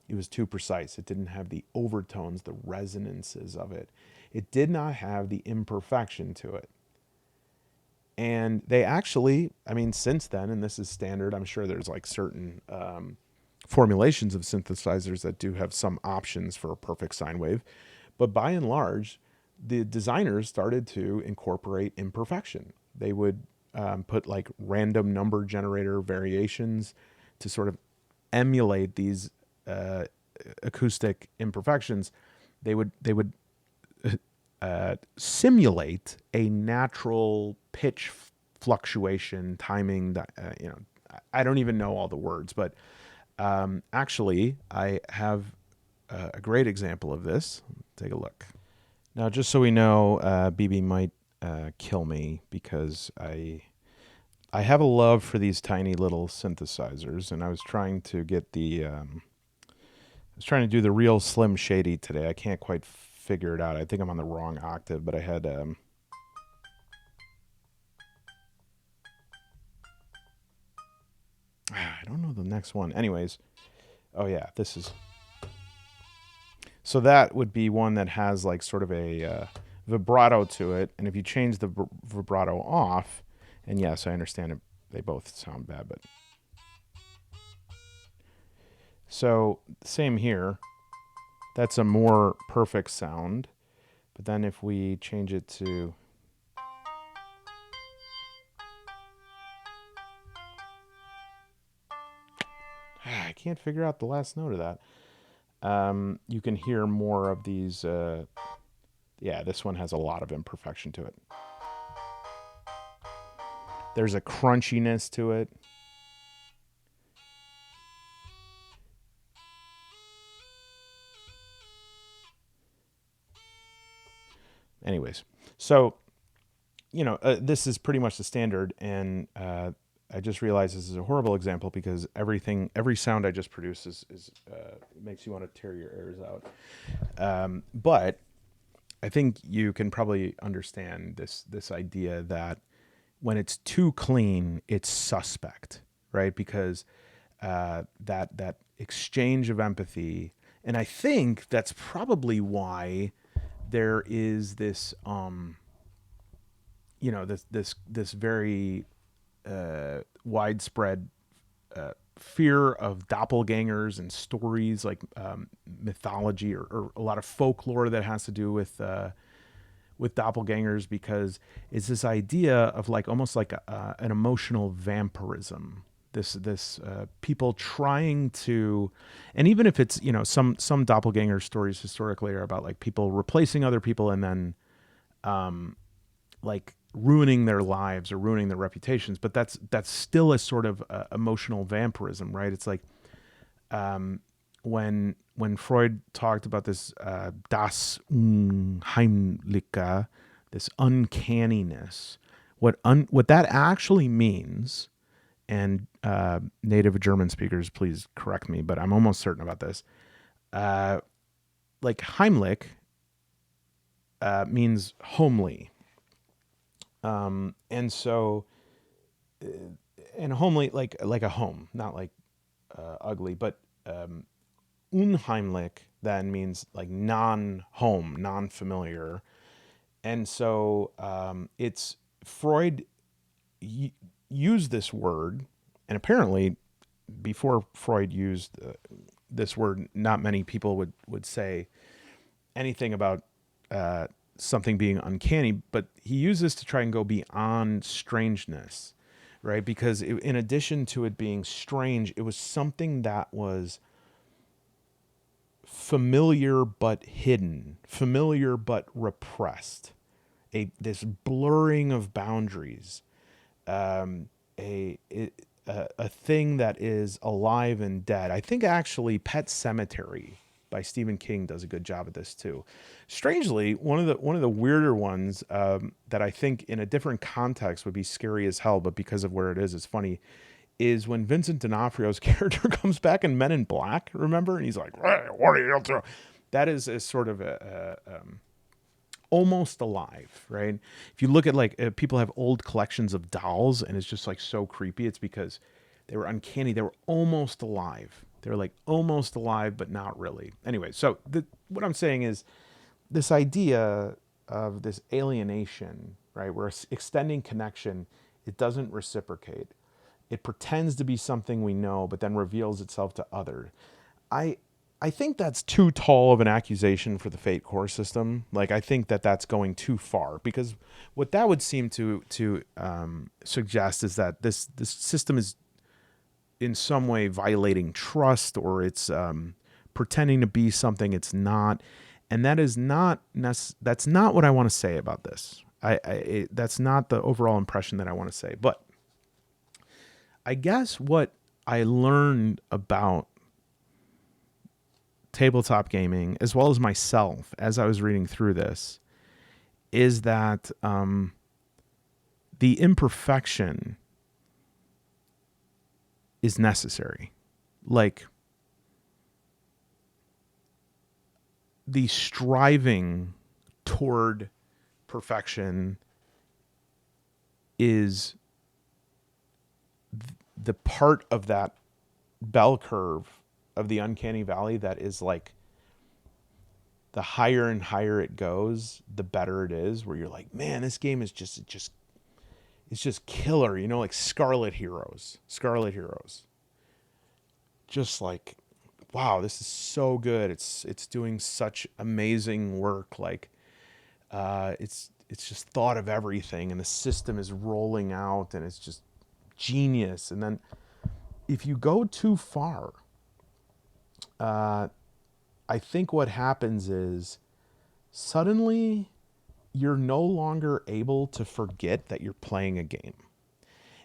It was too precise. It didn't have the overtones, the resonances of it. It did not have the imperfection to it. And they actually, I mean, since then, and this is standard, I'm sure there's like certain formulations of synthesizers that do have some options for a perfect sine wave. But by and large, the designers started to incorporate imperfection. They would put like random number generator variations to sort of emulate these acoustic imperfections. They would simulate a natural pitch fluctuation, timing. That I don't even know all the words, but actually, I have a great example of this. Take a look. Now, just so we know, BB might kill me because I have a love for these tiny little synthesizers, and I was trying to get I was trying to do the real Slim Shady today. I can't quite figure it out. I think I'm on the wrong octave, but I had I don't know the next one. Anyways, oh yeah, this is. So that would be one that has like sort of a vibrato to it, and if you change the vibrato off, and yes, I understand it, they both sound bad, but so same here. That's a more perfect sound, but then if we change it to I can't figure out the last note of that. You can hear more of these. Yeah, this one has a lot of imperfection to it. There's a crunchiness to it. Anyways, so this is pretty much the standard, and I just realized this is a horrible example because every sound I just produce is makes you want to tear your ears out. But I think you can probably understand this idea that when it's too clean, it's suspect, right? Because that exchange of empathy, and I think that's probably why there is this this very widespread fear of doppelgangers and stories like mythology or a lot of folklore that has to do with doppelgangers, because it's this idea of like almost like an emotional vampirism. This people trying to, and even if it's some doppelganger stories historically are about like people replacing other people and then like ruining their lives or ruining their reputations, but that's still a sort of emotional vampirism, right? It's like when Freud talked about this das Unheimliche, this uncanniness, what that actually means, and native German speakers, please correct me, but I'm almost certain about this. Like Heimlich means homely, and so and homely like a home, not like ugly, but unheimlich then means like non-home, non-familiar. And so it's Freud used this word, and apparently before Freud used this word, not many people would say anything about something being uncanny, but he used this to try and go beyond strangeness, right? Because in addition to it being strange, it was something that was familiar but hidden, familiar but repressed, this blurring of boundaries, a thing that is alive and dead. I think actually Pet Sematary by Stephen King does a good job at this too. Strangely, one of the weirder ones that I think in a different context would be scary as hell, but because of where it is, it's funny, is when Vincent D'Onofrio's character comes back in Men in Black, remember? And he's like, hey, what are you up to? That is a sort of almost alive, right? If you look at like people have old collections of dolls and it's just like so creepy, it's because they were uncanny. They were almost alive. They were like almost alive, but not really. Anyway, so what I'm saying is this idea of this alienation, right? We're extending connection. It doesn't reciprocate. It pretends to be something we know, but then reveals itself to others. I think that's too tall of an accusation for the Fate core system. Like, I think that's going too far, because what that would seem to suggest is that this system is in some way violating trust, or it's pretending to be something it's not, and that is not that's not what I want to say about this. That's not the overall impression that I want to say, but I guess what I learned about tabletop gaming, as well as myself, as I was reading through this, is that the imperfection is necessary. Like, the striving toward perfection is the part of that bell curve of the uncanny valley that is like the higher and higher it goes, the better it is, where you're like, man, this game is just it's just killer, like Scarlet Heroes. Just like, wow, this is so good. It's doing such amazing work. Like it's just thought of everything, and the system is rolling out, and it's just genius. And then if you go too far, I think what happens is suddenly you're no longer able to forget that you're playing a game.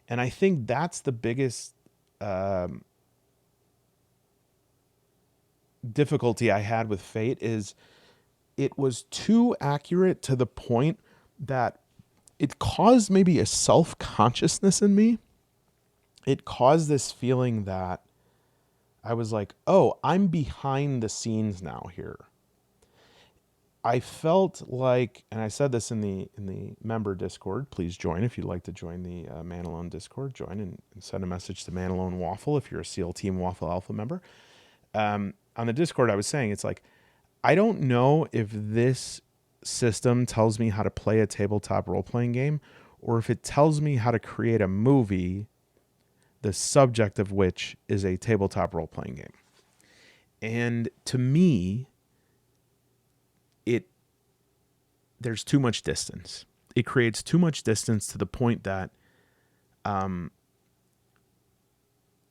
And I think that's the biggest difficulty I had with Fate, is it was too accurate to the point that it caused maybe a self-consciousness in me. It caused this feeling that I was like, oh, I'm behind the scenes now here. I felt like, and I said this in the member Discord. Please join if you'd like to join the Man Alone Discord. Join and send a message to Man Alone Waffle if you're a SEAL Team Waffle Alpha member. On the Discord, I was saying it's like I don't know if this system tells me how to play a tabletop role playing game, or if it tells me how to create a movie, the subject of which is a tabletop role playing game. And to me, there's too much distance. It creates too much distance to the point that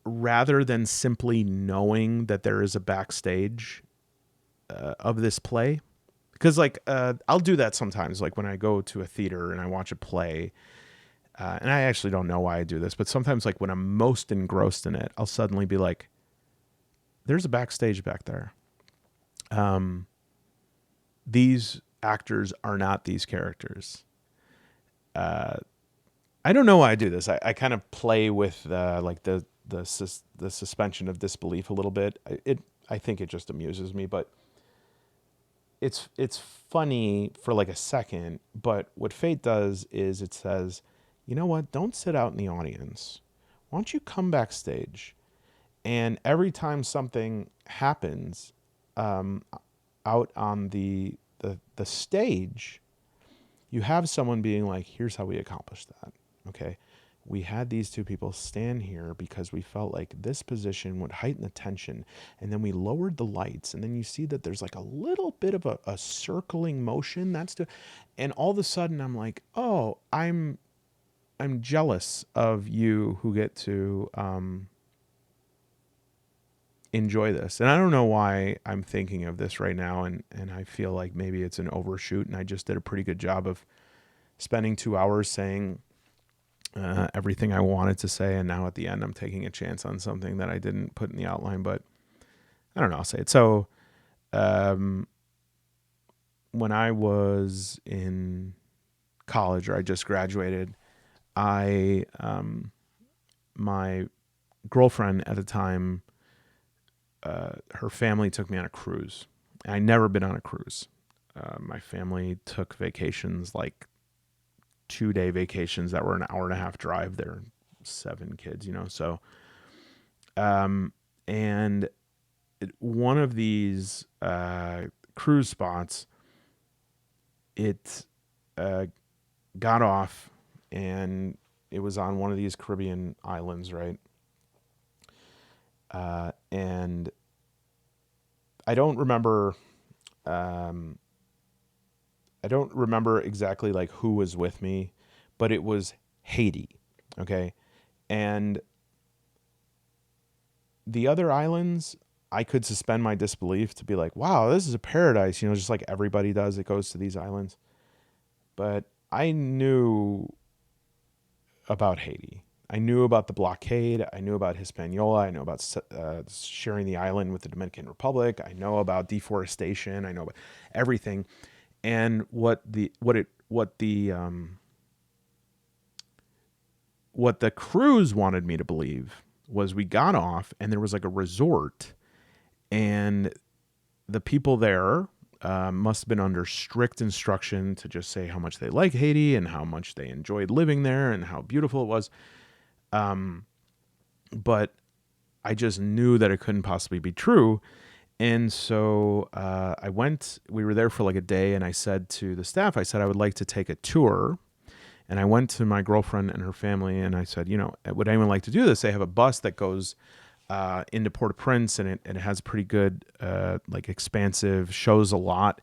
rather than simply knowing that there is a backstage of this play, because like I'll do that sometimes, like when I go to a theater and I watch a play, and I actually don't know why I do this, but sometimes like when I'm most engrossed in it, I'll suddenly be like, there's a backstage back there. These actors are not these characters. I don't know why I do this. I kind of play with like the suspension of disbelief a little bit. I think it just amuses me, but it's funny for like a second. But what Fate does is it says, you know what? Don't sit out in the audience. Why don't you come backstage? And every time something happens out on the stage, you have someone being like, here's how we accomplished that. Okay. We had these two people stand here because we felt like this position would heighten the tension. And then we lowered the lights. And then you see that there's like a little bit of a circling motion. And all of a sudden I'm like, oh, I'm jealous of you who get to enjoy this. And I don't know why I'm thinking of this right now. And I feel like maybe it's an overshoot. And I just did a pretty good job of spending 2 hours saying everything I wanted to say, and now at the end I'm taking a chance on something that I didn't put in the outline, but I don't know, I'll say it. So when I was in college, or I just graduated, my girlfriend at the time, her family took me on a cruise. I'd never been on a cruise. My family took vacations, like 2-day vacations that were an hour and a half drive. There are 7 kids, so and one of these cruise spots, it got off, and it was on one of these Caribbean islands, right? And I don't remember exactly like who was with me, but it was Haiti. Okay. And the other islands, I could suspend my disbelief to be like, wow, this is a paradise, just like everybody does that goes to these islands. But I knew about Haiti. I knew about the blockade. I knew about Hispaniola. I know about sharing the island with the Dominican Republic. I know about deforestation. I know about everything. And what the cruise wanted me to believe was we got off and there was like a resort, and the people there must have been under strict instruction to just say how much they like Haiti and how much they enjoyed living there and how beautiful it was. But I just knew that it couldn't possibly be true. And so we were there for like a day, and I said to the staff, I would like to take a tour. And I went to my girlfriend and her family, and I said, would anyone like to do this? They have a bus that goes into Port-au-Prince, and it has pretty good, like expansive, shows a lot.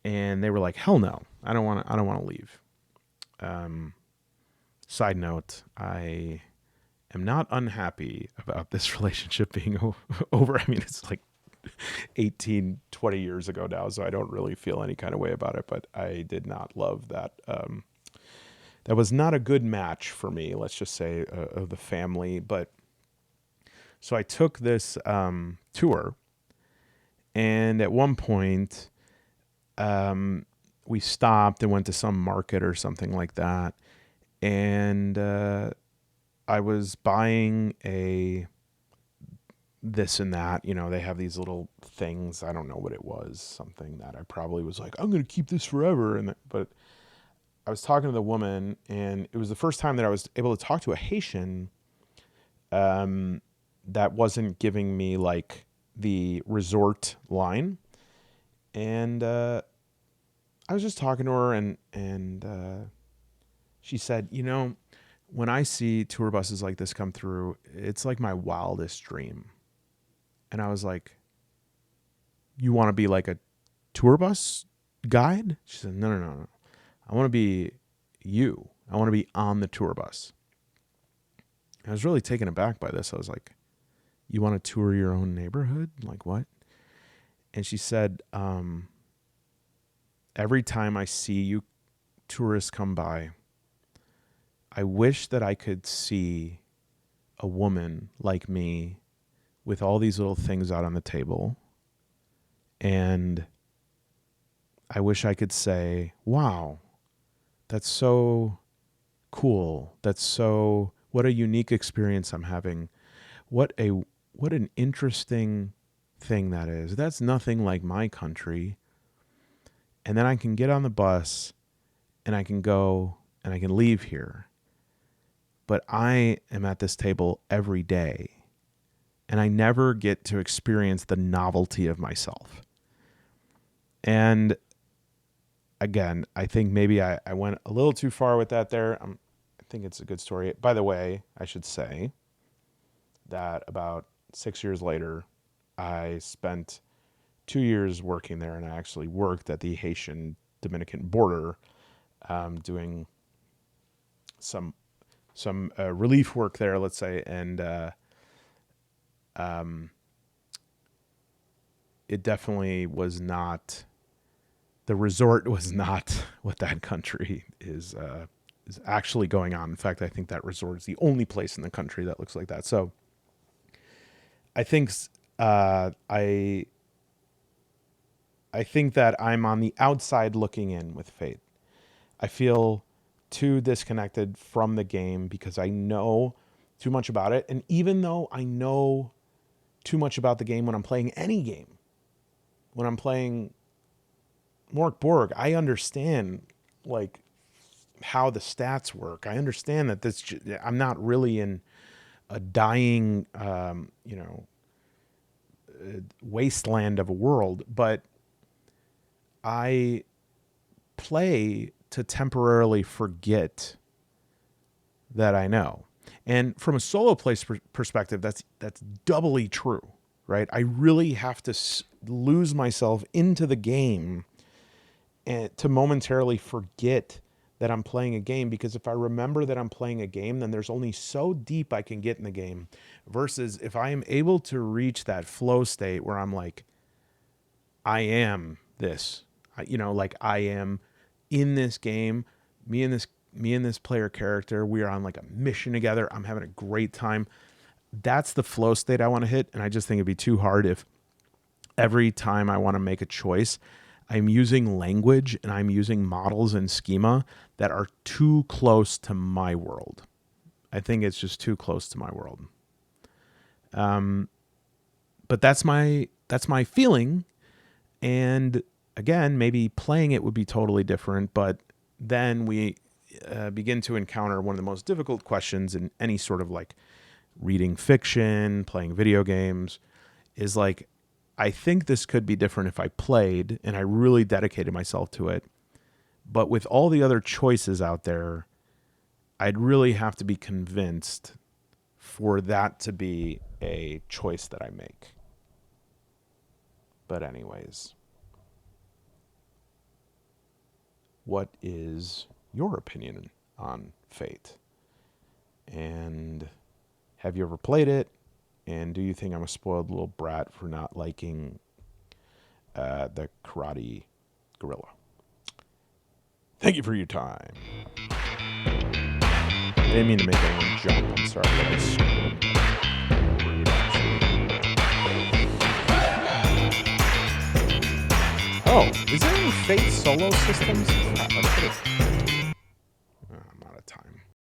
And they were like, hell no, I don't want to leave. Side note, I am not unhappy about this relationship being over. I mean, it's like 18, 20 years ago now, so I don't really feel any kind of way about it, but I did not love that. That was not a good match for me, let's just say, of the family. But so I took this tour, and at one point we stopped and went to some market or something like that, and I was buying this and that. You know, they have these little things. I don't know what it was. Something that I probably was like, I'm going to keep this forever. But I was talking to the woman, and it was the first time that I was able to talk to a Haitian that wasn't giving me like the resort line. And I was just talking to her, and she said, you know, when I see tour buses like this come through, it's like my wildest dream. And I was like, you want to be like a tour bus guide? She said, no. I want to be you. I want to be on the tour bus. I was really taken aback by this. I was like, you want to tour your own neighborhood? Like what? And she said, every time I see you tourists come by, I wish that I could see a woman like me with all these little things out on the table. And I wish I could say, wow, that's so cool. What a unique experience I'm having. What an interesting thing that is. That's nothing like my country. And then I can get on the bus and I can go and I can leave here. But I am at this table every day and I never get to experience the novelty of myself. And again, I think maybe I went a little too far with that there. I think it's a good story. By the way, I should say that about 6 years later, I spent 2 years working there, and I actually worked at the Haitian-Dominican border doing some relief work there, let's say, and it definitely was not, the resort was not what that country is actually going on. In fact, I think that resort is the only place in the country that looks like that. So I think I think that I'm on the outside looking in with Fate. I feel too disconnected from the game because I know too much about it. And even though I know too much about the game when I'm playing any game, when I'm playing Mork Borg, I understand like how the stats work. I understand that I'm not really in a dying, wasteland of a world, but I play to temporarily forget that I know. And from a solo play perspective, that's doubly true, right? I really have to lose myself into the game and to momentarily forget that I'm playing a game, because if I remember that I'm playing a game, then there's only so deep I can get in the game, versus if I am able to reach that flow state where I'm like, I am this, like I am in this game, me and this player character, we are on like a mission together. I'm having a great time. That's the flow state I want to hit. And I just think it'd be too hard if every time I want to make a choice, I'm using language and I'm using models and schema that are too close to my world. I think it's just too close to my world. But that's my feeling. And again, maybe playing it would be totally different, but then we begin to encounter one of the most difficult questions in any sort of like reading fiction, playing video games, is like, I think this could be different if I played and I really dedicated myself to it. But with all the other choices out there, I'd really have to be convinced for that to be a choice that I make. But anyways, what is your opinion on Fate? And have you ever played it? And do you think I'm a spoiled little brat for not liking the karate gorilla? Thank you for your time. I didn't mean to make anyone jump. I'm sorry. That was rude, actually. Oh, is there any Fate solo systems?